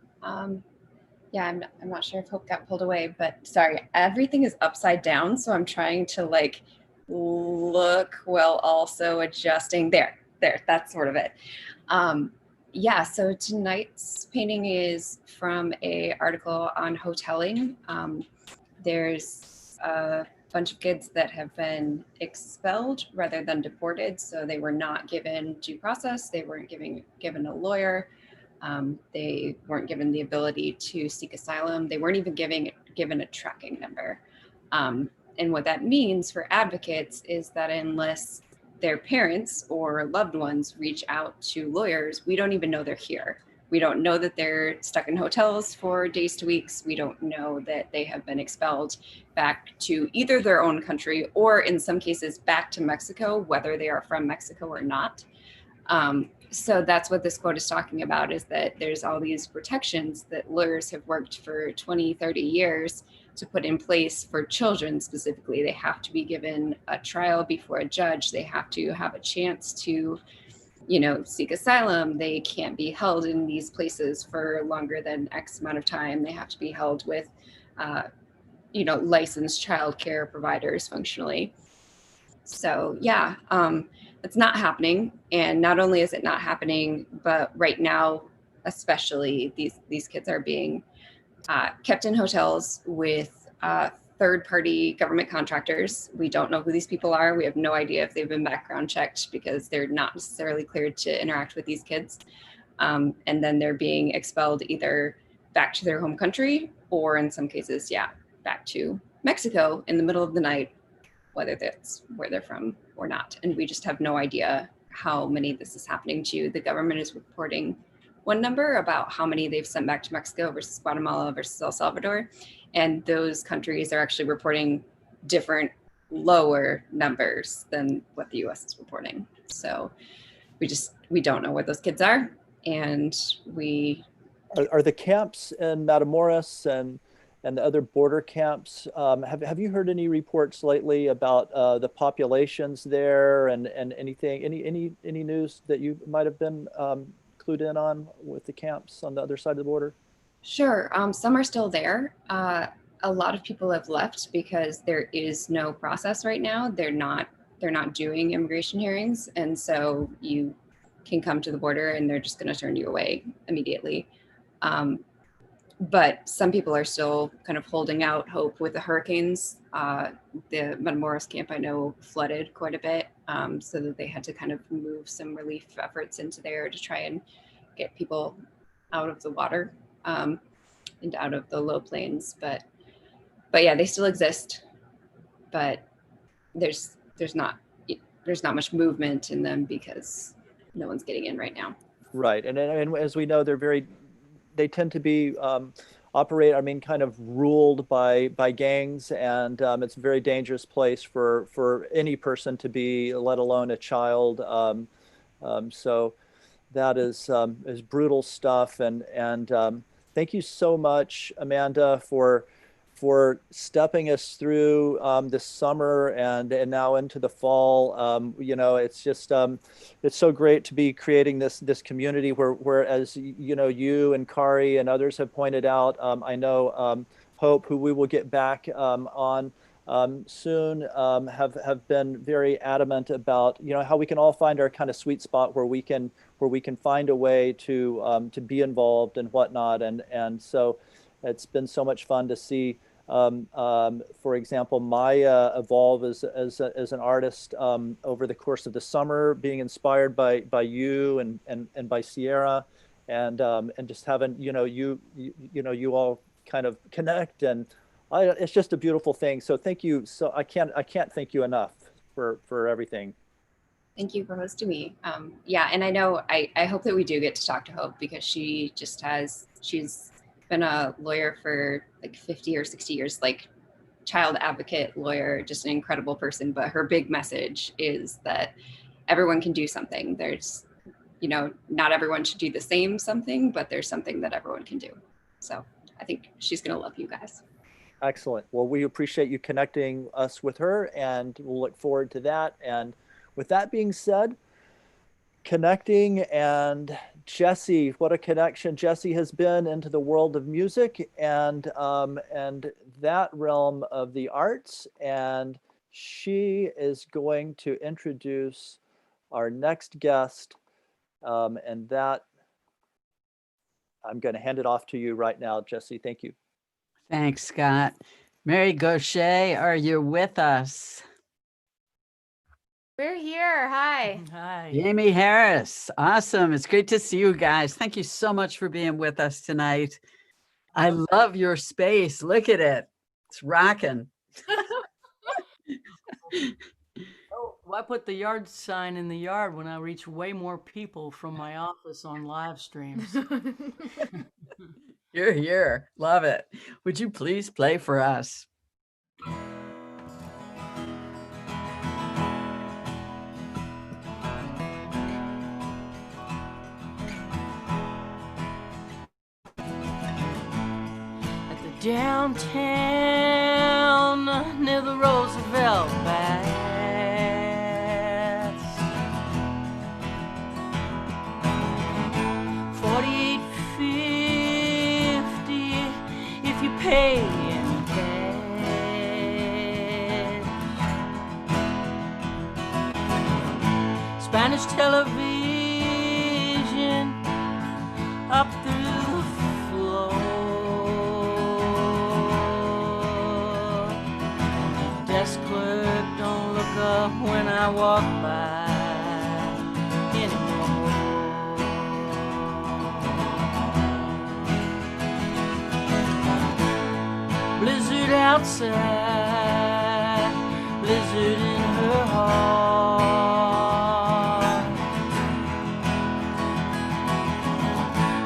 Yeah, I'm not sure if Hope got pulled away, but sorry, everything is upside down. So I'm trying to like look while also adjusting. There, that's sort of it. Yeah, so tonight's painting is from a article on hoteling. There's a bunch of kids that have been expelled rather than deported. So they were not given due process. They weren't given a lawyer. They weren't given the ability to seek asylum. They weren't even given a tracking number. And what that means for advocates is that unless their parents or loved ones reach out to lawyers, we don't even know they're here. We don't know that they're stuck in hotels for days to weeks. We don't know that they have been expelled back to either their own country or in some cases back to Mexico, whether they are from Mexico or not. So that's what this quote is talking about, is that there's all these protections that lawyers have worked for 20, 30 years to put in place for children specifically. They have to be given a trial before a judge. They have to have a chance to, seek asylum. They can't be held in these places for longer than X amount of time. They have to be held with, licensed child care providers functionally. So yeah, it's not happening. And not only is it not happening, but right now, especially these kids are being kept in hotels with third-party government contractors. We don't know who these people are. We have no idea if they've been background checked because they're not necessarily cleared to interact with these kids. And then they're being expelled either back to their home country or in some cases, back to Mexico in the middle of the night, whether that's where they're from or not. And we just have no idea how many this is happening to. The government is reporting one number about how many they've sent back to Mexico versus Guatemala versus El Salvador. And those countries are actually reporting different lower numbers than what the US is reporting. So we don't know where those kids are. And are the camps in Matamoros and the other border camps, have you heard any reports lately about the populations there and anything, any news that you might have been clued in on with the camps on the other side of the border? Sure. Some are still there. A lot of people have left because there is no process right now. They're not doing immigration hearings. And so you can come to the border and they're just going to turn you away immediately. But some people are still kind of holding out hope with the hurricanes. The Matamoros camp, I know, flooded quite a bit, so that they had to kind of move some relief efforts into there to try and get people out of the water and out of the low plains. But yeah, they still exist, but there's not much movement in them because no one's getting in right now. Right, and as we know, they tend to be operate, kind of ruled by gangs, and it's a very dangerous place for any person to be, let alone a child. So that is brutal stuff. And thank you so much, Amanda, for stepping us through this summer and now into the fall. It's just it's so great to be creating this community where as you and Kari and others have pointed out. I know Hope, who we will get back on soon, have been very adamant about how we can all find our kind of sweet spot where we can find a way to be involved and whatnot. And so it's been so much fun to see, for example, Maya evolve as an artist over the course of the summer, being inspired by you and by Sierra, and just having you all kind of connect, and it's just a beautiful thing. So thank you. So I can't thank you enough for everything. Thank you for hosting me. Yeah, and I know I hope that we do get to talk to Hope, because she's been a lawyer for like 50 or 60 years, like child advocate lawyer, just an incredible person. But her big message is that everyone can do something. There's, not everyone should do the same something, but there's something that everyone can do. So I think she's going to love you guys. Excellent. Well, we appreciate you connecting us with her, and we'll look forward to that. And with that being said, connecting and Jesse, what a connection Jesse has been into the world of music and that realm of the arts. And she is going to introduce our next guest, and that I'm going to hand it off to you right now, Jesse. Thank you. Thanks, Scott. Mary Gauthier, are you with us? We're here. Hi. Hi. Jamie Harris. Awesome. It's great to see you guys. Thank you so much for being with us tonight. I love your space. Look at it. It's rocking. Oh, well, I put the yard sign in the yard when I reach way more people from my office on live streams. You're here. Love it. Would you please play for us? Downtown near the Roosevelt Baths, 48.50 if you pay in cash. Spanish television up through the floor. Desk clerk don't look up when I walk by anymore. Blizzard outside, blizzard in her heart.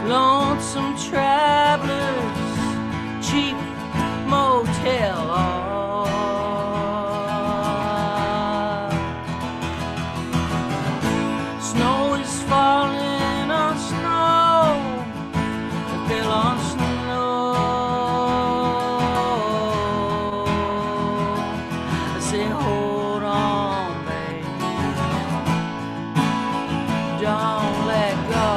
Lonesome travelers, cheap motel art. Snow is falling on snow, it fell on snow. I say, hold on, babe, don't let go.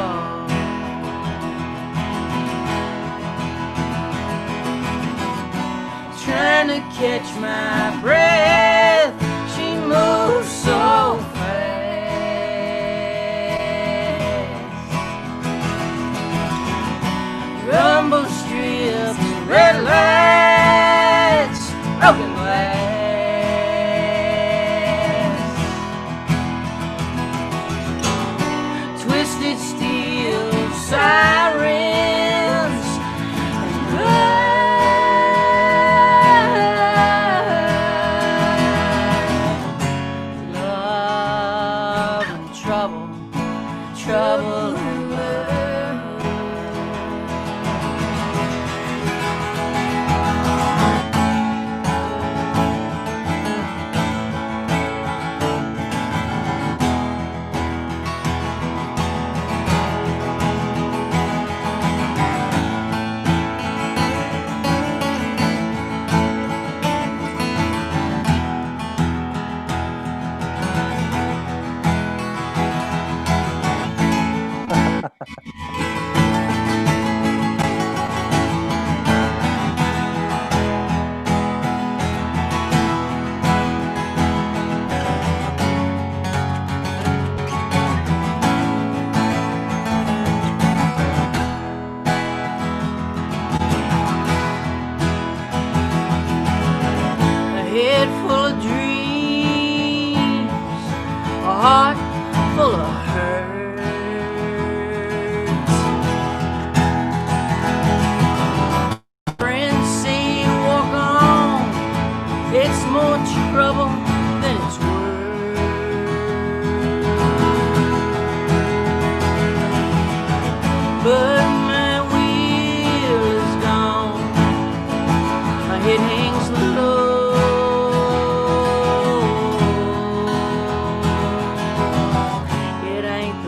Trying to catch my breath, she moves so fast. Rumble strips, red lights, broken glass, twisted steel sirens, and love and trouble, trouble and love. A head full of dreams, a heart full of hurts. Friends say walk on, it's more trouble than it's worth. But my wheel is gone, my head hangs low. It ain't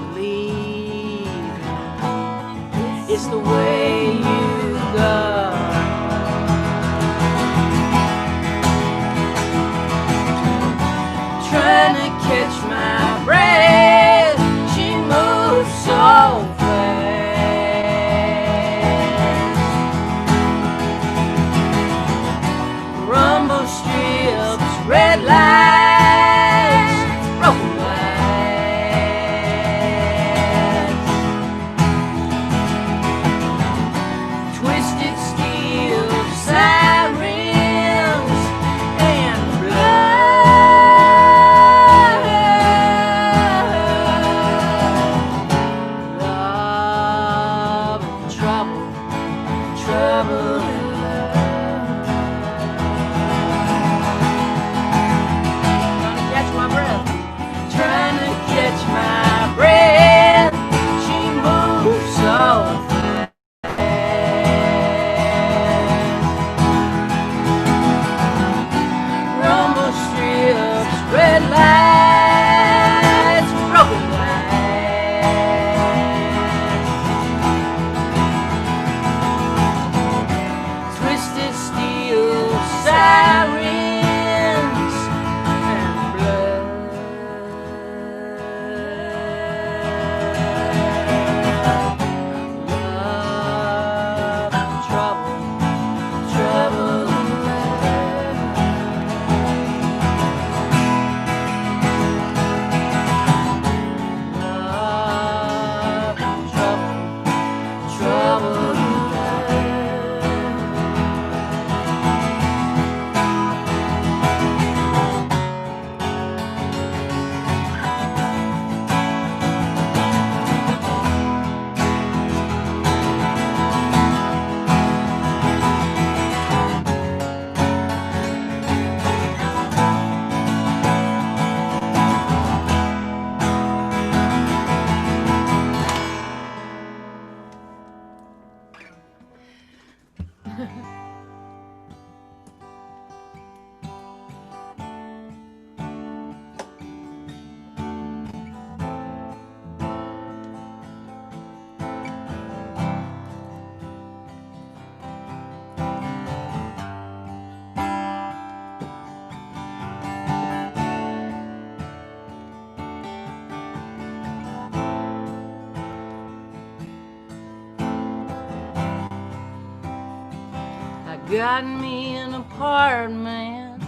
got me an apartment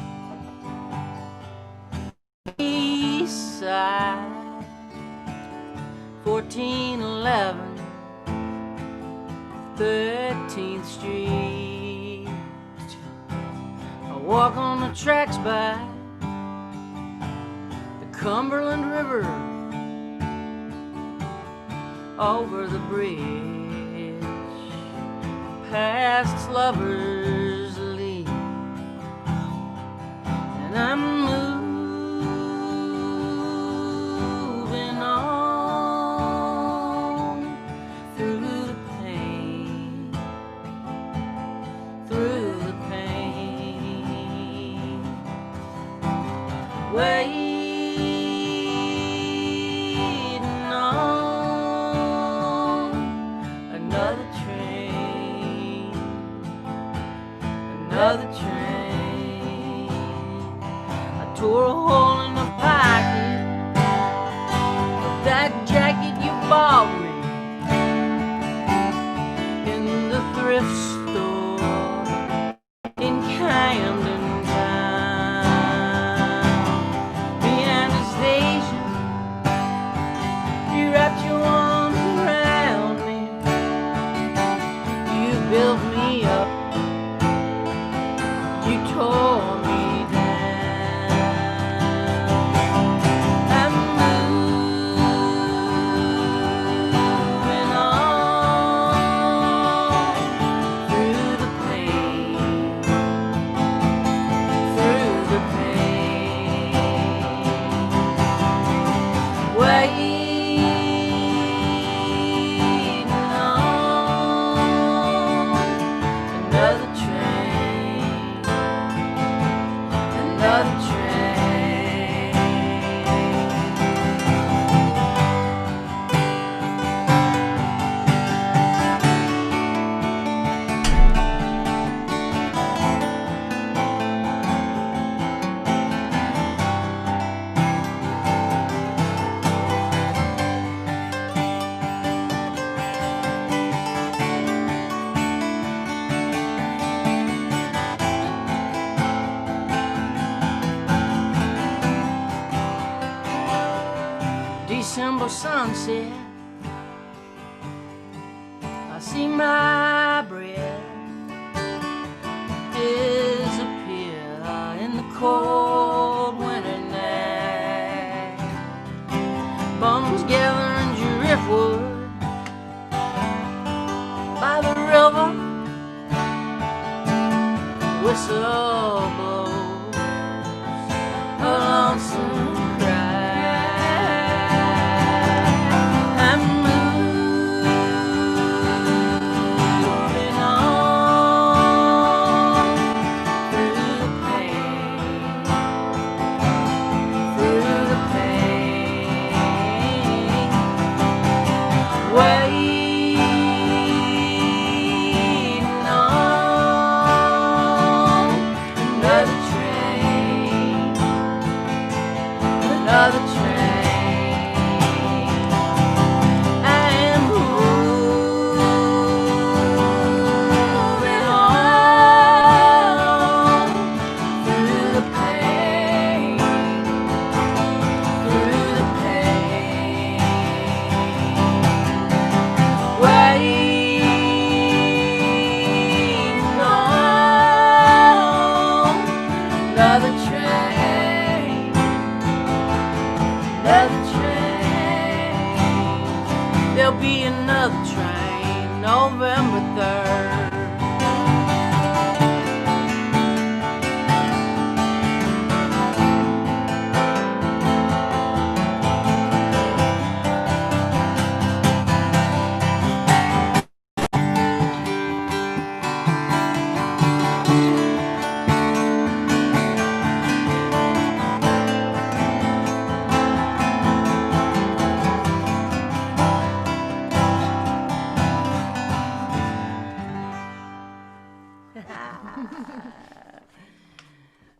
east side, 1411 13th Street. I walk on the tracks by the Cumberland River, over the bridge, past Lover's Leap, and I'm moving on through the pain, through the pain, waiting on another train, another train. I tore a hole in the pocket of that jacket you bought me in the thrift store in Camden Town. Behind the station, you wrapped your arms around me. You built me up, you tore me down. I'm moving on through the pain, through the pain, waiting on another train, another train. December sunset, I see my breath disappear in the cold winter night. Bums gather in driftwood by the river, whistle blows a lonesome cry. I'm moving on through the pain, through the pain, waiting on another train, another train. I am moving on through the pain, through the pain, waiting on another train, another train. There'll be another train November 3rd.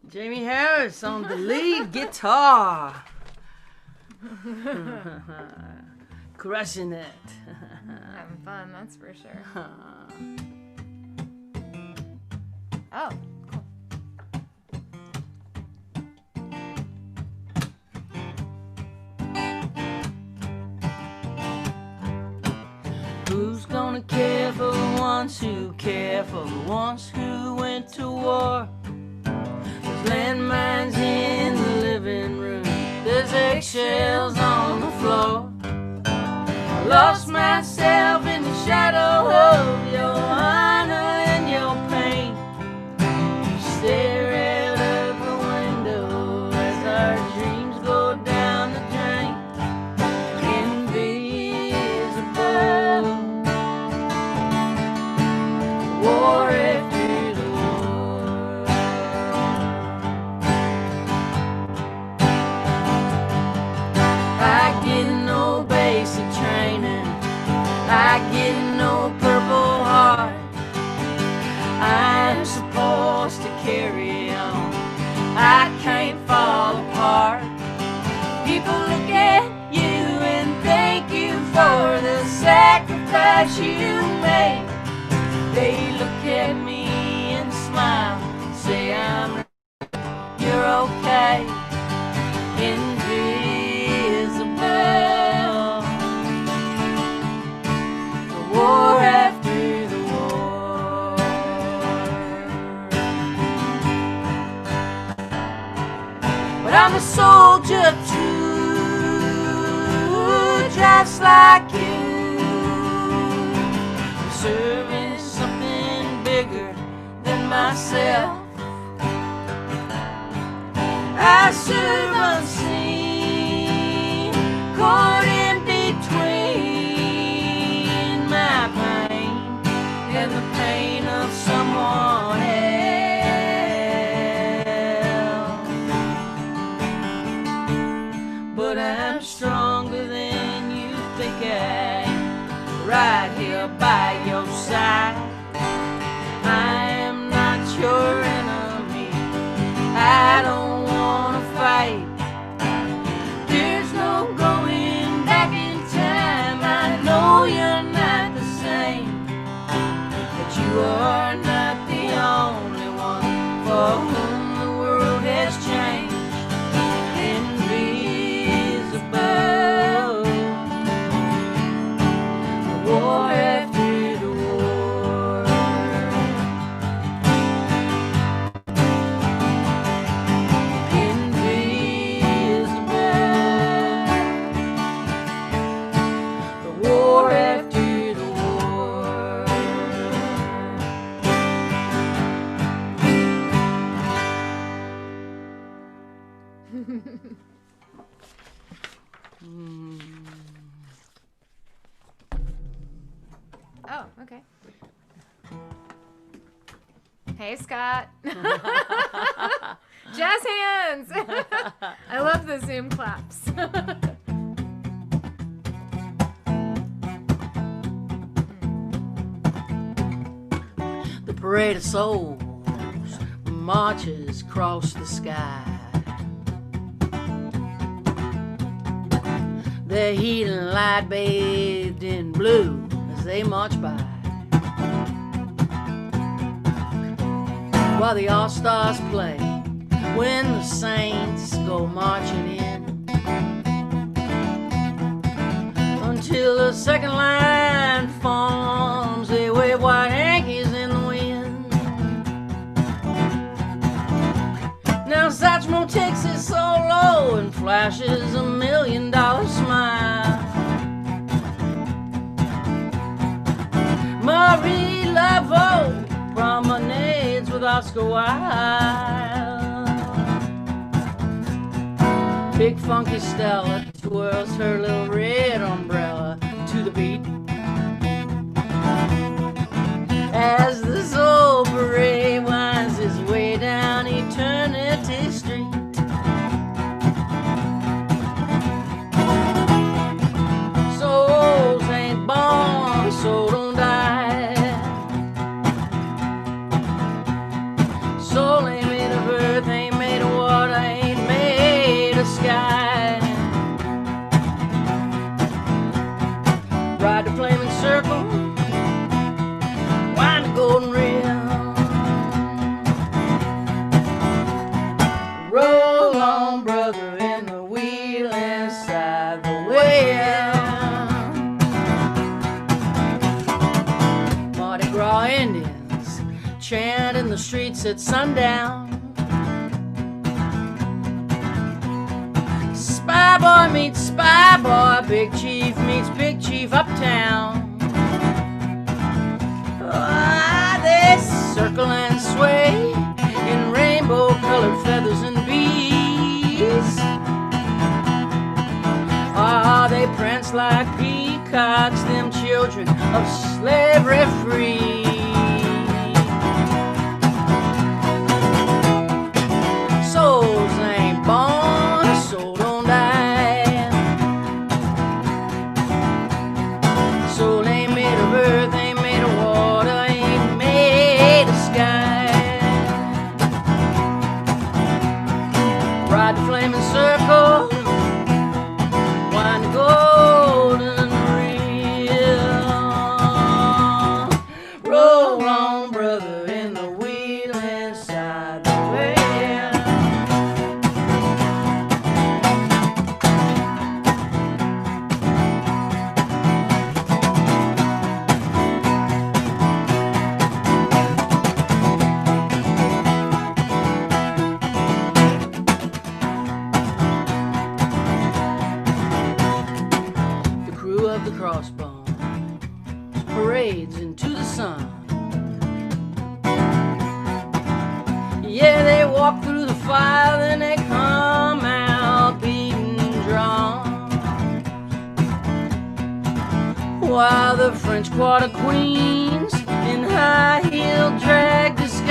Jamie Harris on the lead guitar. Crushing it. Having fun, that's for sure. Oh, cool. Who's gonna care for the ones who care for the ones who went to war? There's landmines in the living room, there's eggshells on the floor. I lost myself in the shadow of your honor and your pain. You stare out of the window as our dreams go down the drain. Invisible, war after the war. I get no basic training, I get no Purple Heart. I'm supposed to carry on, I can't fall apart. People look at you and thank you for the sacrifice you made. They look at me and smile, say you're okay. Invisible, the war after the war. But I'm a soldier too, just like you. I'm serving something bigger than myself. I serve unseen, caught in between my pain and the pain of someone else. But I'm stronger than you think I am, right here by your side. I am not your enemy, I don't wanna fight. There's no going back in time, I know you're not the same, but you are not the only one for whom the world has changed. Invisible, the war after the war. Invisible, the war after the war. Oh, okay. Hey, Scott. Jazz hands. I love the Zoom claps. The parade of souls marches across the sky. Their heat and light bathed in blue as they march by. While the all-stars play, when the saints go marching in, until the second line forms, they wave white hankies in the wind. Now Satchmo takes his solo and flashes $1 million smile. Marie Laveau promenades with Oscar Wilde. Big funky Stella twirls her little red umbrella to the beat as the soul parade winds its way down Eternity Street. Souls ain't born, so don't die. Soul ain't made of earth, ain't made of water, ain't made of sky. Ride the flaming circle, wind the golden reel. Mardi Gras Indians chant in the streets at sundown. Spy boy meets spy boy, big chief meets big chief uptown. They circle and sway in rainbow-colored feathers and bees. They prance like peacocks, them children of slavery free. Souls ain't born, soul don't die. Soul ain't made of earth, ain't made of water, ain't made of sky. Ride the flaming circle, wind the golden reel. Roll on, brother, in the wheel inside the wheel. The crew of the Crossbones parades into the sun. Yeah, they walk through the fire, then they come out beating drums. While the French Quarter Queens in high-heeled drag disguise,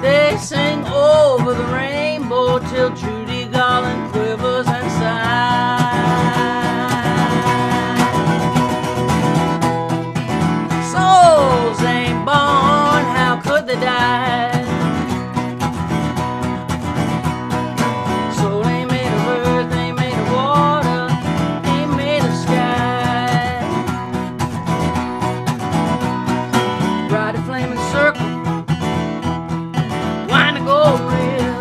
they sing over the rainbow till Judy Garland quivers and sighs. Souls ain't born, how could they die? Soul ain't made of earth, ain't made of water, ain't made of sky. Ride a flaming circle, wind a gold reel.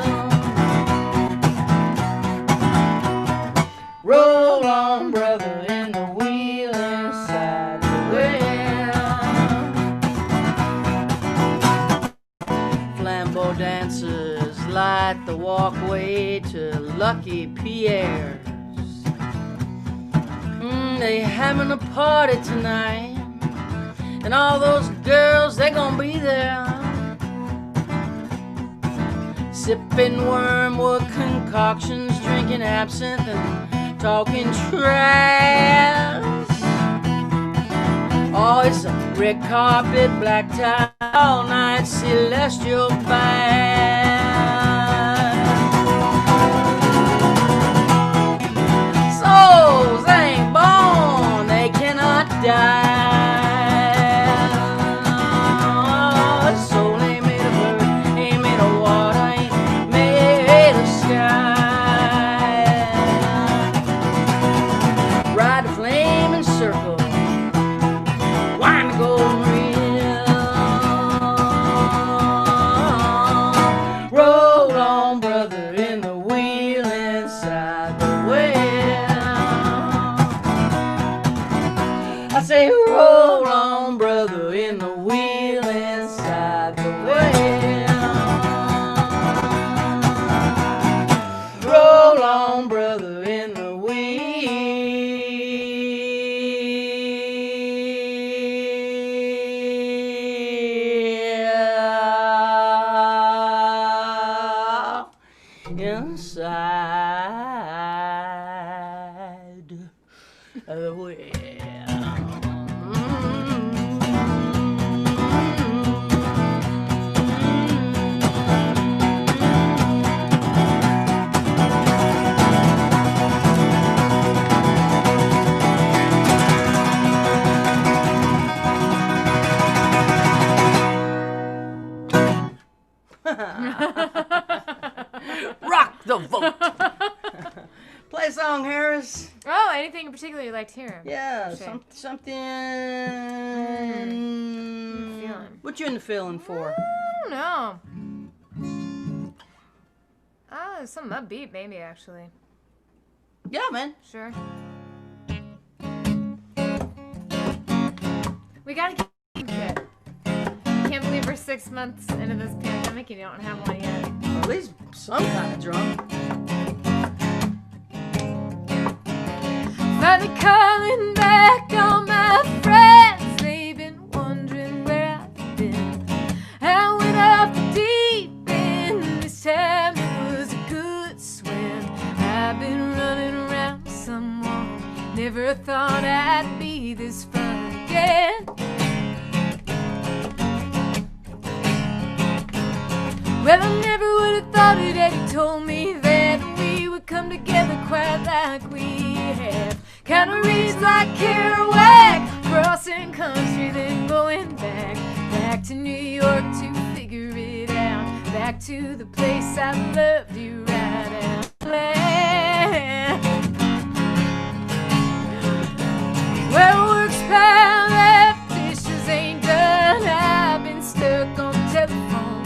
Roll on, brother, in the wheel inside the wheel. Flambeau dancers light the walkway to Lucky Pierre's. They having a party tonight, and all those girls, they gonna be there. Sipping wormwood concoctions, drinking absinthe and talking trash. Oh, it's a red carpet, black tie, all night celestial band. Souls ain't born, they cannot die. Soul ain't made of earth, ain't made of water, ain't made of sky. Ride the flaming circle, wind the golden reel. Roll on, brother, in the wheel inside the wheel. I say, roll on, brother, in the wheel inside the wheel. Roll on, brother, in the wheel inside the wheel. Rock the vote. Play a song, Harris. Oh, anything in particular you'd like to hear? Yeah, Sure. something. Feeling. What you in the feeling for? I don't know. Oh, something upbeat, maybe, actually. Yeah, man. Sure. We gotta get a kit. I can't believe we're 6 months into this pandemic and you don't have one yet. Or at least some kind of drum. Finally calling back all my friends. They've been wondering where I've been. I went off the deep end. This time it was a good swim. I've been running around with someone. Never thought I'd be this fun again. Well, I never would have thought it had he told me that we would come together quite like we have. Kind of reads like Kerouac, crossing country, then going back to New York to figure it out. Back to the place I loved you right out loud. Well, work's piled up, dishes ain't done. I've been stuck on the telephone.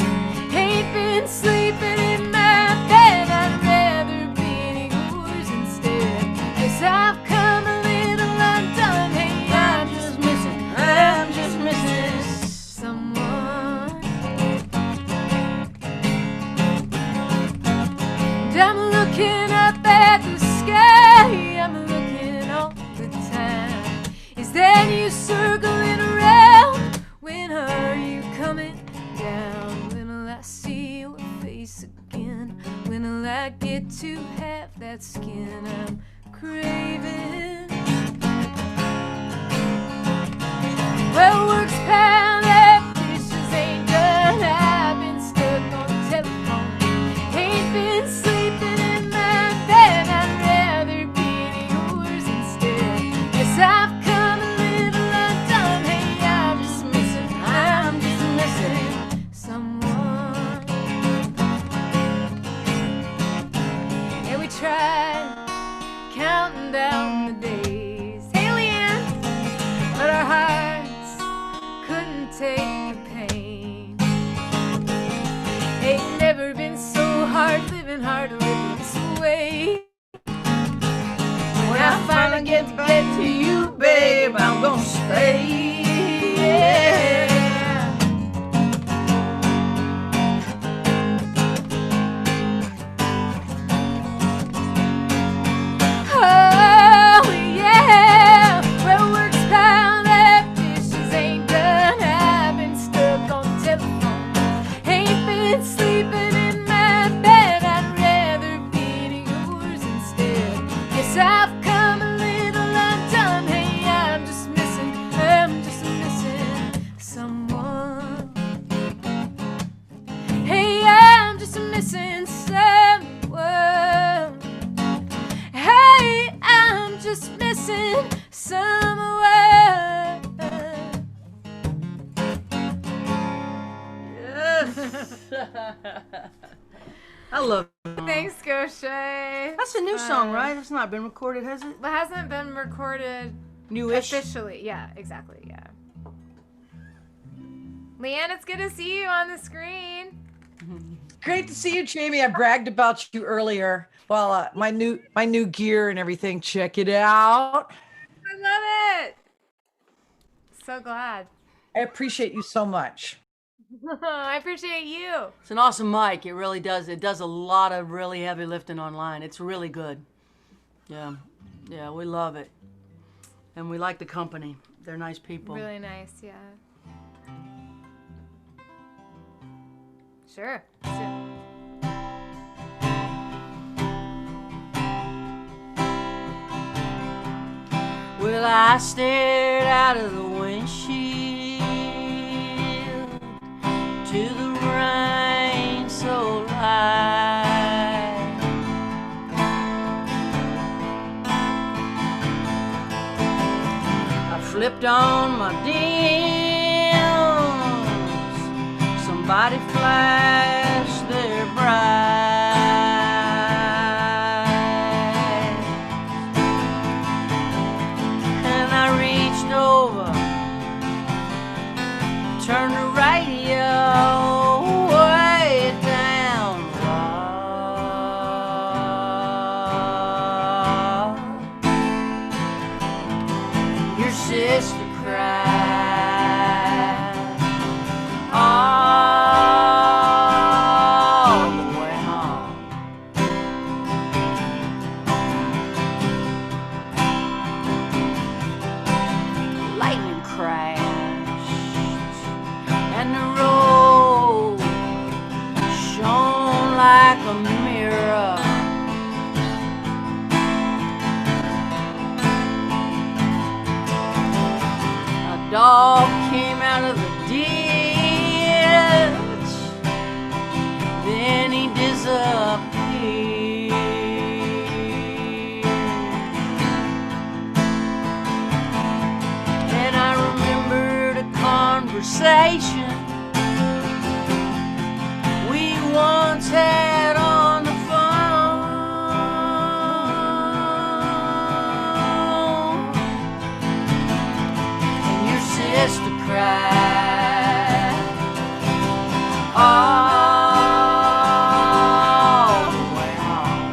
Ain't been sleeping in my bed. I'd rather be in yours instead. 'Cause I've come a little undone. Hey, I'm just missing someone. And I'm looking up at the sky. I'm looking all the time. Is that you circling around? When are you coming down? I see your face again. When will I get to have that skin I'm craving? Well, work's piled up, dishes ain't done. I've been stuck on the telephone. Ain't been sleeping in my bed. I'd rather be in yours instead. Yes, I've come a little undone. Hey, I'm just missing someone. Tried counting down the days, hey Leanne, but our hearts couldn't take the pain. Ain't never been so hard living this way. When I finally get to you, babe, I'm gonna stay. Yeah. I love it. Thanks, Gauthier. That's a new song, right? It's not been recorded, has it? It hasn't been recorded Newish. Officially. Yeah, exactly. Yeah. Leanne, it's good to see you on the screen. Great to see you, Jamie. I bragged about you earlier. Well, my new gear and everything. Check it out. I love it. So glad. I appreciate you so much. I appreciate you. It's an awesome mic. It really does. It does a lot of really heavy lifting online. It's really good. Yeah. Yeah, we love it. And we like the company. They're nice people. Really nice, yeah. Sure. Well, I stared out of the windshield to the rain so light. I flipped on my dims. Somebody flashed their bright. Turn the radio way down low. dog came out of the ditch, then he disappeared. And I remembered a conversation we once had on the phone, and your sister cried all the way home.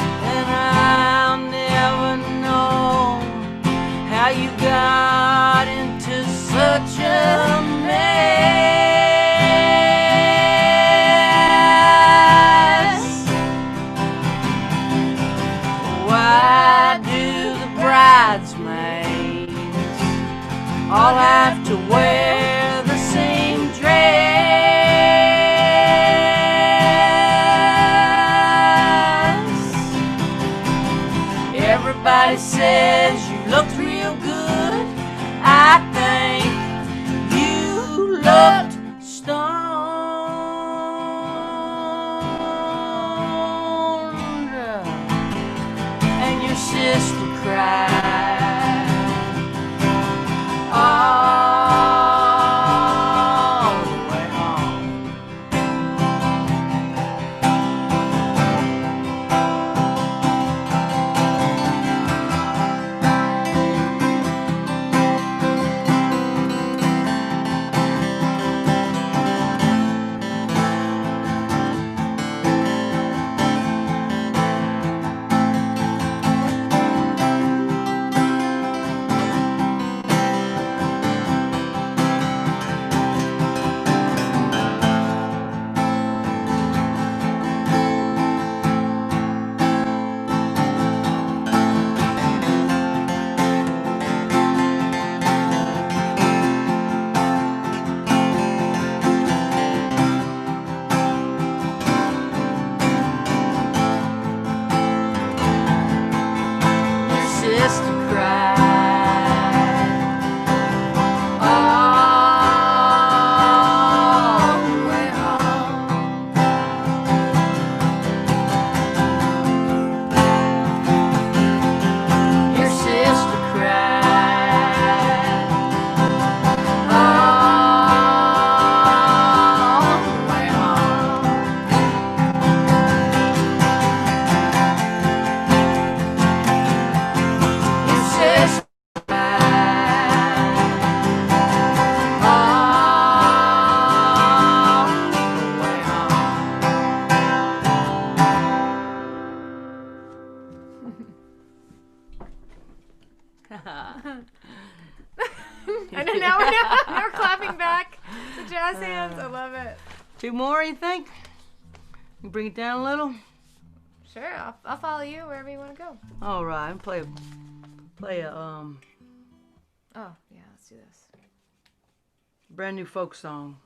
And I'll never know how you got into such a mess. Why do the bridesmaids all have to wear the same dress? Everybody says you looked real good. I think you looked stoned. And your sister cried all the way home. Your sister cried all the way home. Your sister cried all the way home. Your sister cried all the way home. And then now we're clapping back. The jazz hands. I love it. Two more, you think? You bring it down a little? Sure, I'll follow you wherever you want to go. All right, play a Oh, yeah, let's do this. brand new folk song.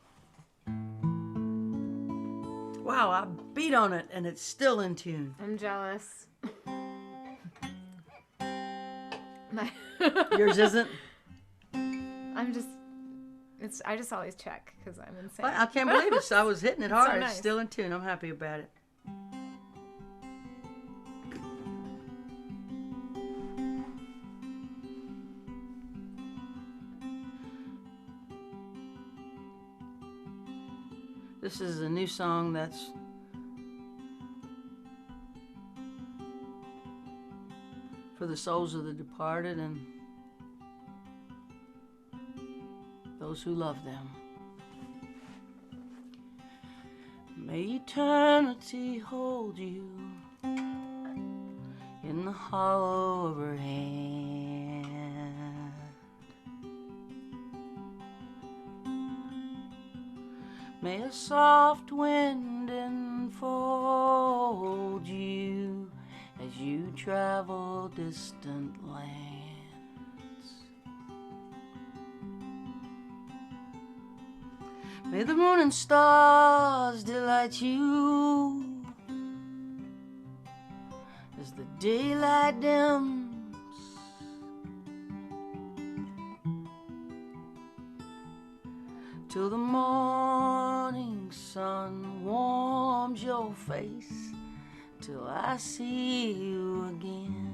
Wow, I beat on it and it's still in tune. I'm jealous. Yours isn't? I just always check because I'm insane. I can't believe it. I was hitting it It's hard. so It's nice. still in tune. I'm happy about it. This is a new song that's for the souls of the departed and those who love them. May eternity hold you in the hollow of her hand. May a soft wind enfold you as you travel distant lands. May the moon and stars delight you as the daylight dims. Till the morning sun warms your face, till I see you again.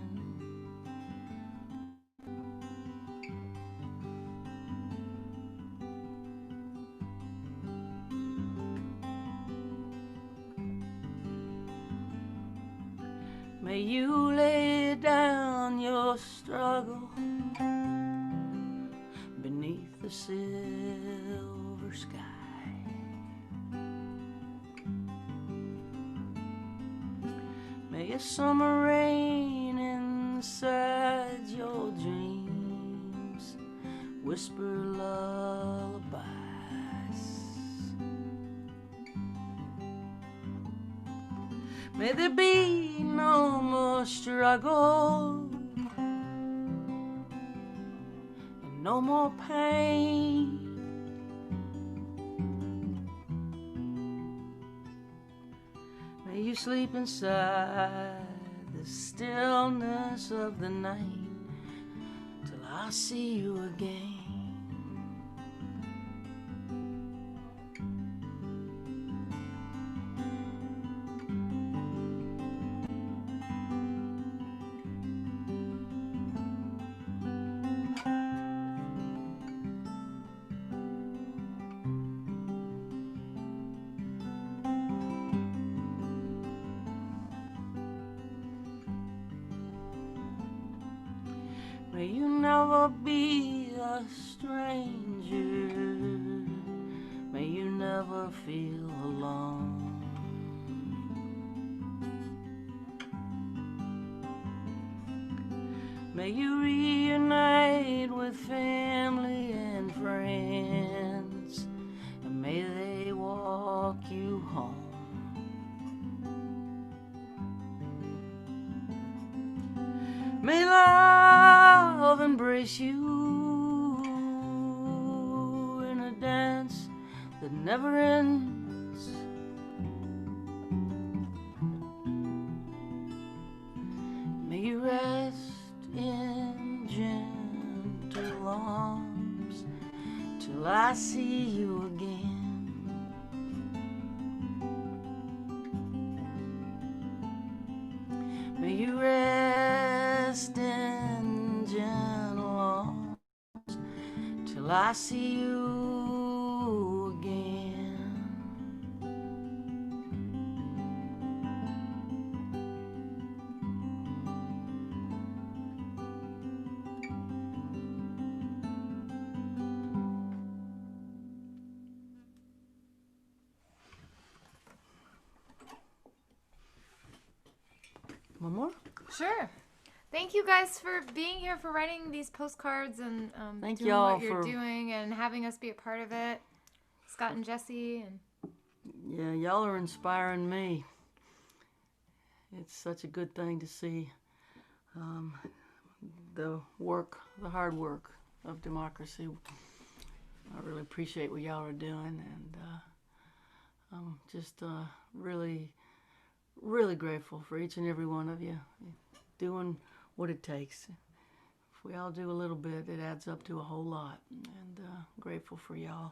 May you lay down your struggle beneath the silver sky. May a summer rain inside your dreams whisper lullabies. May there be no more struggle and no more pain. May you sleep inside the stillness of the night till I see you again. May you never be a stranger. May you never feel alone. May you reunite with family and friends, and may they walk you home. May love embrace you in a dance that never ends. May you rest in gentle arms till I see you again. May you rest in gentle arms till I see you again. One more? Sure. Thank you guys for being here, for writing these postcards and Thank doing y'all what you're for- doing and having us be a part of it. Scott and Jesse and Yeah, y'all are inspiring me. It's such a good thing to see the hard work of democracy. I really appreciate what y'all are doing, and I'm just really, really grateful for each and every one of you doing what it takes. If we all do a little bit, it adds up to a whole lot, and grateful for y'all.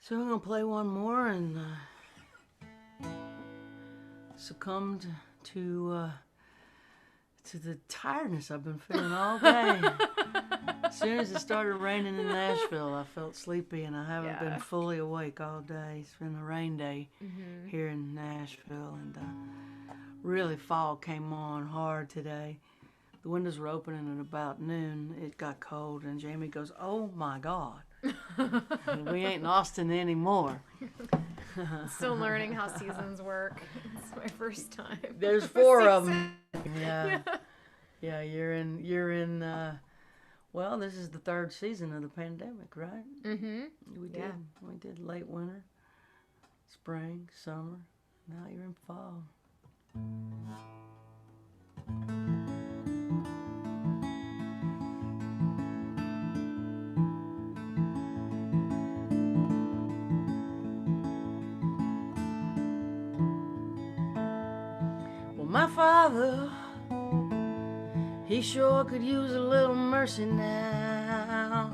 So I'm gonna play one more and succumbed to the tiredness I've been feeling all day. As soon as it started raining in Nashville, I felt sleepy, and I haven't been fully awake all day. It's been a rain day here in Nashville, and really fall came on hard today. The windows were opening at about noon. It got cold, and Jamie goes, "Oh my God, we ain't in Austin anymore." still learning how seasons work. It's my first time. There's 4 of them. Yeah. Yeah, you're in well, this is the 3rd season of the pandemic, right? Mm-hmm. We did late winter, spring, summer. Now you're in fall. Well, My father, he sure could use a little mercy now.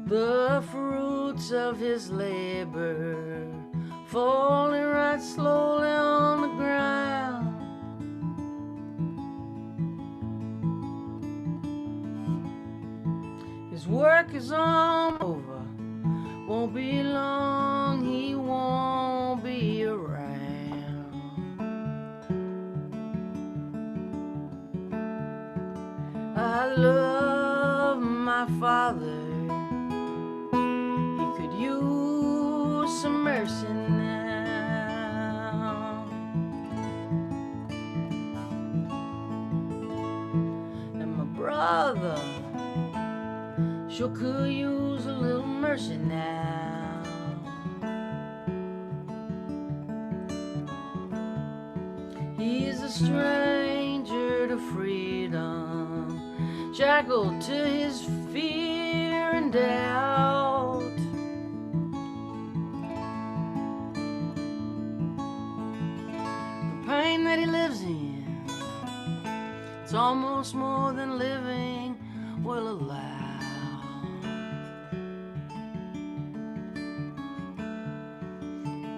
The fruits of his labor falling right slowly on the ground. His work is almost over, won't be long, he won't be around. I love my father, he could use some mercy now. And my brother sure could use a little mercy now. He's a stranger to freedom, shackled to his fear and doubt. The pain that he lives in, it's almost more than living will allow.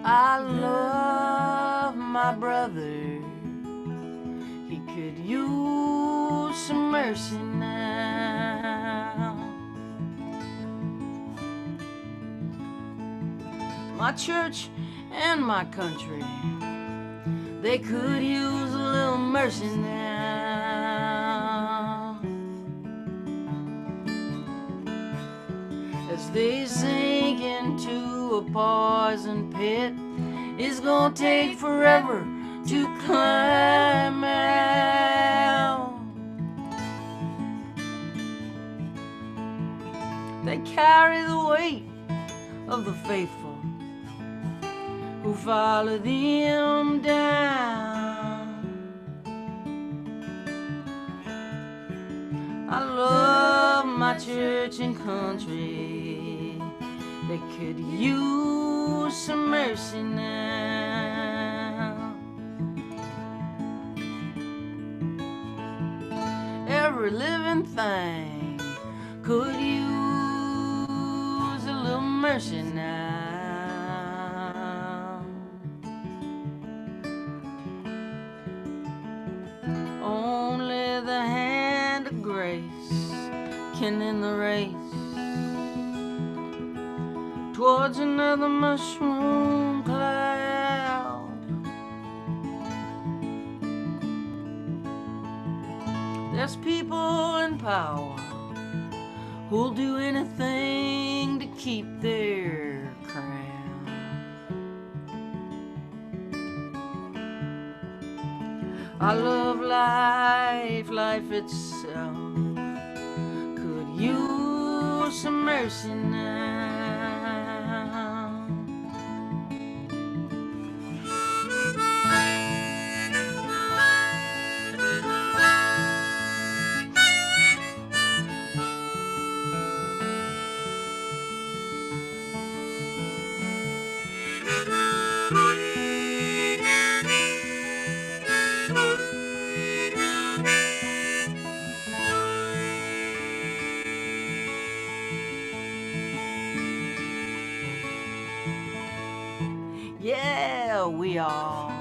I love my brother, he could use some mercy now. My church and my country, they could use a little mercy now. As they sink into a poison pit, it's gonna take forever to climb out. They carry the weight of the faithful who follow them down. I love my church and country, they could use some mercy now. Every living thing could use a little mercy now. Only the hand of grace can end the race towards another mushroom cloud. There's people in power who'll do anything to keep their crown. I love life, life itself could use some mercy now. Yeah, we all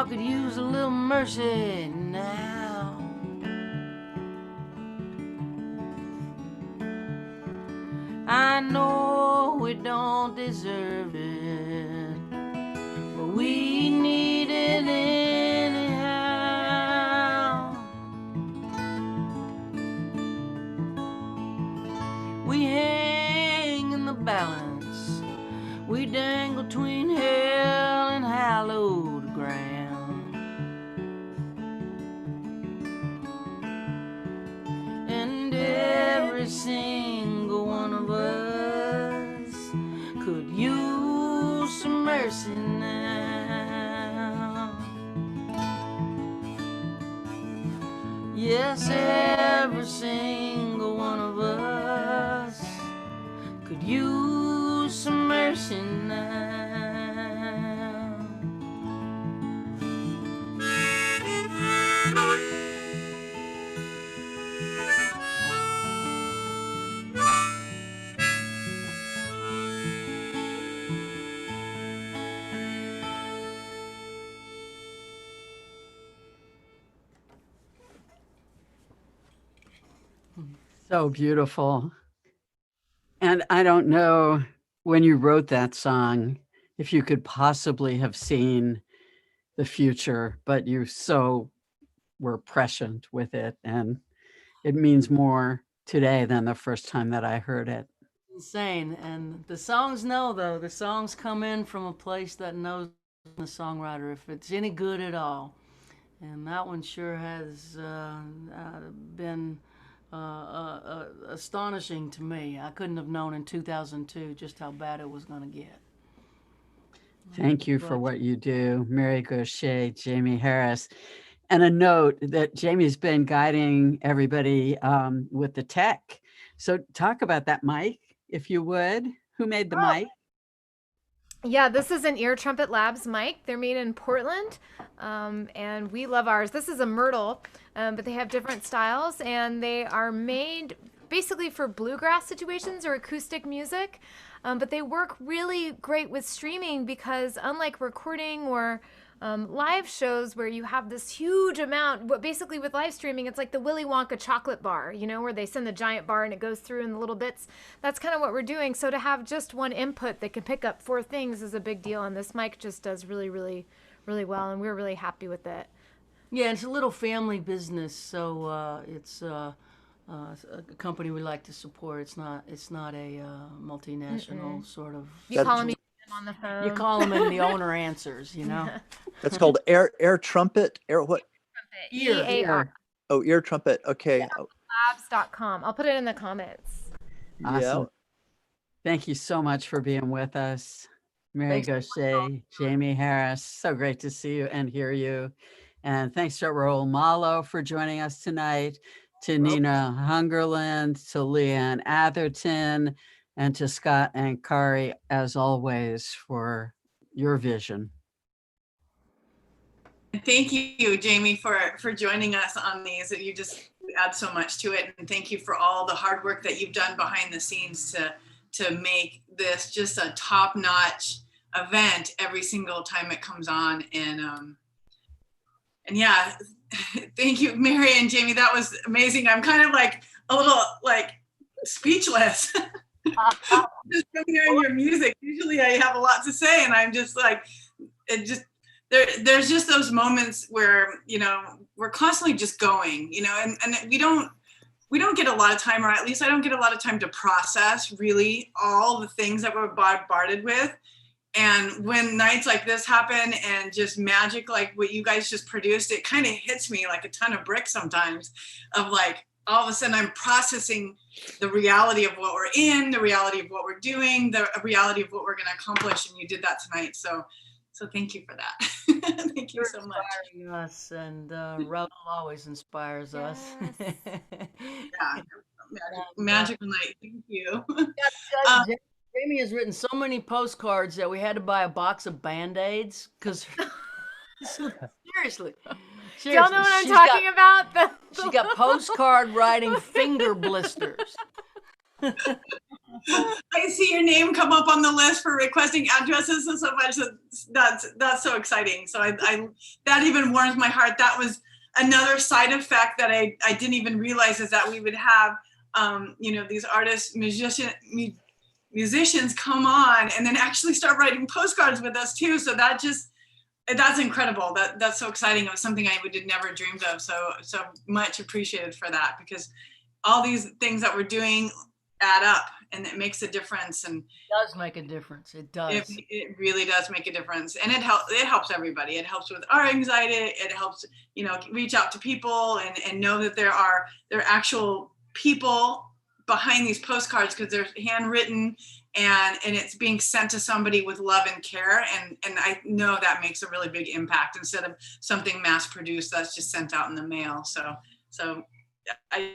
could use a little mercy now. I know we don't deserve it, but we need it anyhow. We hang in the balance, we dangle between hell and hallowed ground. And every single one of us could use some mercy now. Yes, every single one of us could use some mercy So beautiful. And I don't know, when you wrote that song, if you could possibly have seen the future, but you so were prescient with it. And it means more today than the first time that I heard it. Insane. And the songs know, though, the songs come in from a place that knows the songwriter, if it's any good at all. And that one sure has been astonishing to me. I couldn't have known in 2002 just how bad it was going to get. Thank you for what you do, Mary Gauthier, Jamie Harris. And a note that Jamie's been guiding everybody with the tech. So talk about that mic, if you would. Who made the mic? Yeah, this is an Ear Trumpet Labs mic. They're made in Portland, and we love ours. This is a Myrtle, but they have different styles, and they are made basically for bluegrass situations or acoustic music. But they work really great with streaming because unlike recording or live shows where you have this huge amount, basically with live streaming, it's like the Willy Wonka chocolate bar, you know, where they send the giant bar and it goes through in the little bits. That's kind of what we're doing. So to have just one input that can pick up 4 things is a big deal. And this mic just does really, really, really well. And we're really happy with it. Yeah, it's a little family business, so it's a company we like to support. It's not a multinational sort of. You call them on the phone. You call them and the owner answers, you know. That's called Air Trumpet. Air what? EAR. Oh, Ear Trumpet. Okay. Labs.com. I'll put it in the comments. Awesome. Yeah. Thank you so much for being with us, Mary Gauthier, Jamie Harris. So great to see you and hear you. And thanks to Raul Malo for joining us tonight, to Nina Hungerland, to Leeann Atherton, and to Scott and Kari, as always, for your vision. Thank you, Jamie, for joining us on these. You just add so much to it. And thank you for all the hard work that you've done behind the scenes to make this just a top-notch event every single time it comes on. And yeah, thank you, Mary and Jamie. That was amazing. I'm kind of like a little like speechless. Just from hearing your music. Usually I have a lot to say, and I'm just like, there's just those moments where, you know, we're constantly just going, you know, and we don't get a lot of time, or at least I don't get a lot of time to process really all the things that we're bombarded with. And when nights like this happen and just magic like what you guys just produced, it kind of hits me like a ton of bricks sometimes, of like, all of a sudden I'm processing the reality of what we're in, the reality of what we're doing, the reality of what we're going to accomplish. And you did that tonight. So thank you for that. Thank you so much. Inspiring us, and Raul always inspires us. Yeah, magical night. Thank you. Jamie has written so many postcards that we had to buy a box of Band-Aids because seriously. Y'all know what I'm talking about? She got postcard writing finger blisters. I see your name come up on the list for requesting addresses so much. That's so exciting. So I that even warms my heart. That was another side effect that I didn't even realize, is that we would have you know, these artists, musicians come on and then actually start writing postcards with us too. So that's incredible. That's so exciting. It was something I would have never dreamed of. So much appreciated for that, because all these things that we're doing add up and it makes a difference. And it does make a difference. It does. It really does make a difference. And it helps everybody. It helps with our anxiety. It helps, you know, reach out to people and know that there are actual people behind these postcards, because they're handwritten and it's being sent to somebody with love and care. And I know that makes a really big impact instead of something mass produced that's just sent out in the mail. So I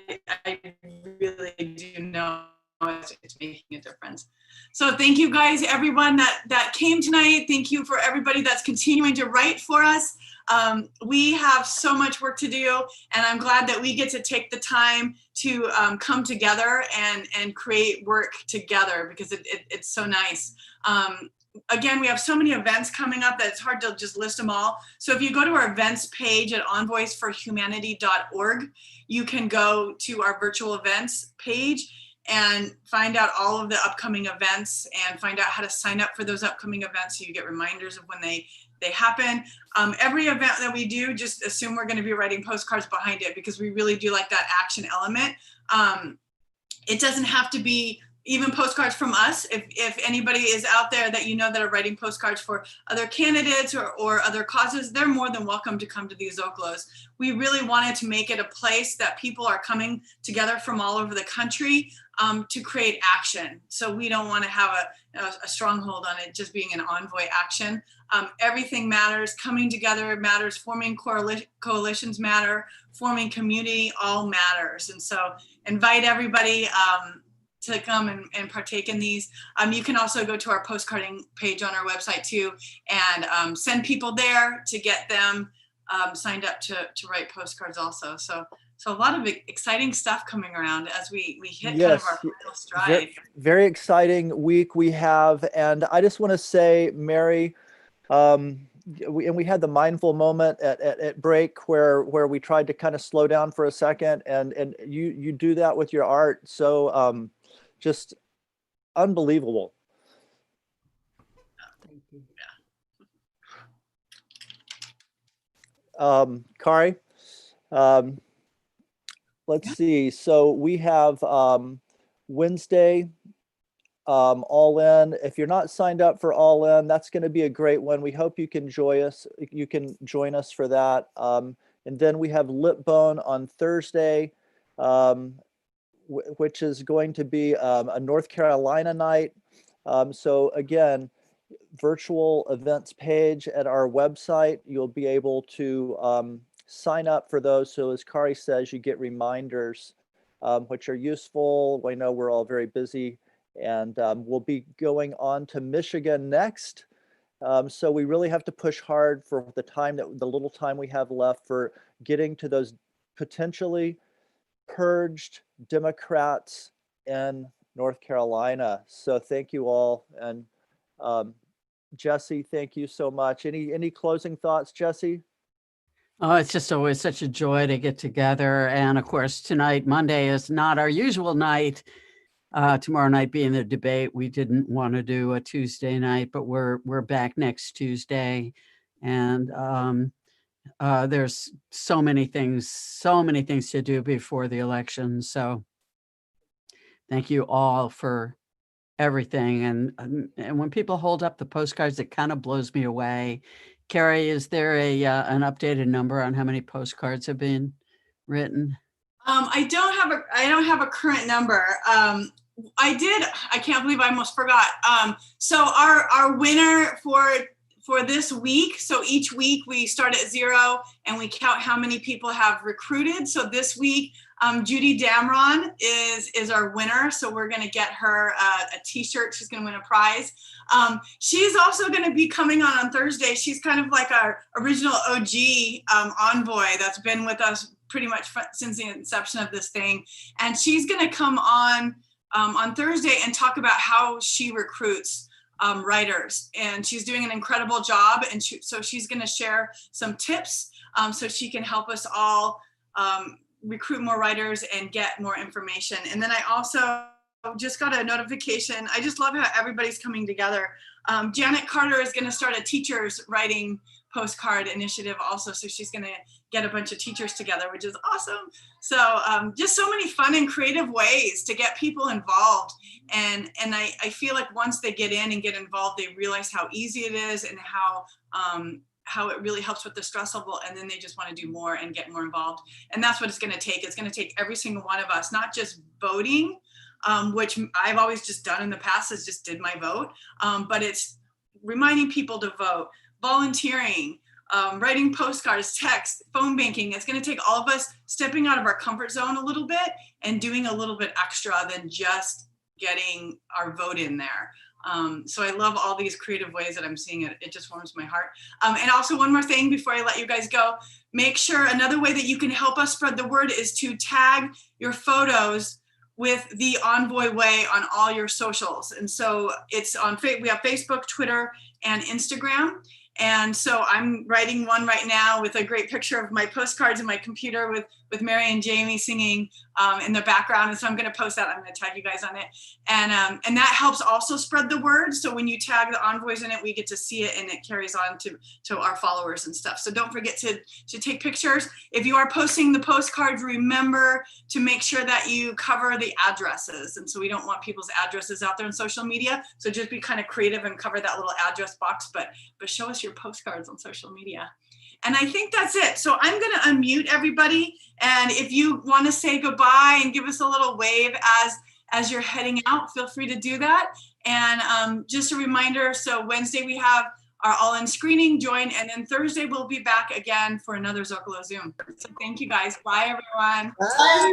really do know it's making a difference. So thank you guys, everyone that came tonight. Thank you for everybody that's continuing to write for us. We have so much work to do, and I'm glad that we get to take the time to come together and create work together, because it's so nice. again, we have so many events coming up that it's hard to just list them all. So if you go to our events page at envoysforhumanity.org, you can go to our virtual events page and find out all of the upcoming events and find out how to sign up for those upcoming events so you get reminders of when they happen. Every event that we do, just assume we're going to be writing postcards behind it, because we really do like that action element. It doesn't have to be even postcards from us. If anybody is out there that you know that are writing postcards for other candidates or other causes, they're more than welcome to come to these Zocalos. We really wanted to make it a place that people are coming together from all over the country to create action. So we don't want to have a stronghold on it just being an envoy action. Everything matters. Coming together matters. Forming coalitions matter. Forming community all matters. And so invite everybody to come and partake in these. You can also go to our postcarding page on our website too, and send people there to get them signed up to write postcards also. So a lot of exciting stuff coming around as we hit kind of our final stride. Very exciting week we have. And I just want to say, Mary, we had the mindful moment at break where we tried to kind of slow down for a second, and you do that with your art. So just unbelievable. Thank you. Kari, let's see. So we have Wednesday, All In. If you're not signed up for All In, that's going to be a great one. We hope you can join us. You can join us for that. And then we have Lip Bone on Thursday, which is going to be a North Carolina night. So again, virtual events page at our website, you'll be able to sign up for those. So as Kari says, you get reminders, which are useful. I know we're all very busy, and we'll be going on to Michigan next. So we really have to push hard for the little time we have left for getting to those potentially purged Democrats in North Carolina. So thank you all. And Jesse, thank you so much. Any closing thoughts, Jesse? Oh, it's just always such a joy to get together. And of course, tonight, Monday, is not our usual night. Tomorrow night being the debate, we didn't want to do a Tuesday night, but we're back next Tuesday. And there's so many things to do before the election. So thank you all for everything. And when people hold up the postcards, it kind of blows me away. Carrie, is there an updated number on how many postcards have been written? I don't have a current number. I can't believe I almost forgot. So our winner for this week, so each week we start at 0 and we count how many people have recruited. So this week, Judy Damron is our winner. So we're going to get her a t-shirt. She's going to win a prize. She's also going to be coming on Thursday. She's kind of like our original OG envoy that's been with us pretty much since the inception of this thing. And she's going to come on Thursday and talk about how she recruits writers. And she's doing an incredible job. And so she's going to share some tips so she can help us all recruit more writers and get more information. And then I also just got a notification. I just love how everybody's coming together. Janet Carter is going to start a teachers writing postcard initiative also. So she's going to get a bunch of teachers together, which is awesome. So just so many fun and creative ways to get people involved. And I feel like once they get in and get involved, they realize how easy it is and how it really helps with the stress level. And then they just want to do more and get more involved. And that's what it's going to take. It's going to take every single one of us, not just voting, which I've always just done in the past, is just did my vote. But it's reminding people to vote, volunteering, writing postcards, text, phone banking. It's going to take all of us stepping out of our comfort zone a little bit and doing a little bit extra than just getting our vote in there. So I love all these creative ways that I'm seeing it. It just warms my heart. And also one more thing before I let you guys go, make sure another way that you can help us spread the word is to tag your photos with the Envoy Way on all your socials. And so it's on, we have Facebook, Twitter, and Instagram. And so I'm writing one right now with a great picture of my postcards in my computer with Mary and Jamie singing in the background. And so I'm going to post that. I'm going to tag you guys on it. And that helps also spread the word. So when you tag the envoys in it, we get to see it and it carries on to our followers and stuff. So don't forget to take pictures. If you are posting the postcards, remember to make sure that you cover the addresses. And so we don't want people's addresses out there on social media. So just be kind of creative and cover that little address box, but show us your postcards on social media. And I think that's it. So I'm going to unmute everybody. And if you want to say goodbye and give us a little wave as you're heading out, feel free to do that. And just a reminder, so Wednesday we have our all-in screening, join, and then Thursday we'll be back again for another Zocalo Zoom. So thank you guys. Bye, everyone. Bye.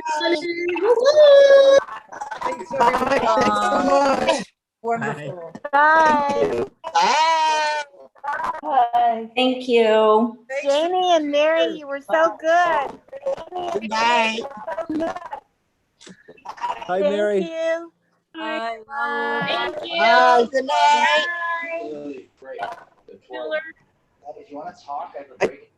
Thanks, everybody. Thanks so much. Wonderful. Bye. Bye. Thank you. Jamie and Mary, you were so good. Good night. Hi, Mary. Thank you. Bye. Thank you. Bye. Good night. Bye. Really great. If you want to talk, I have a break.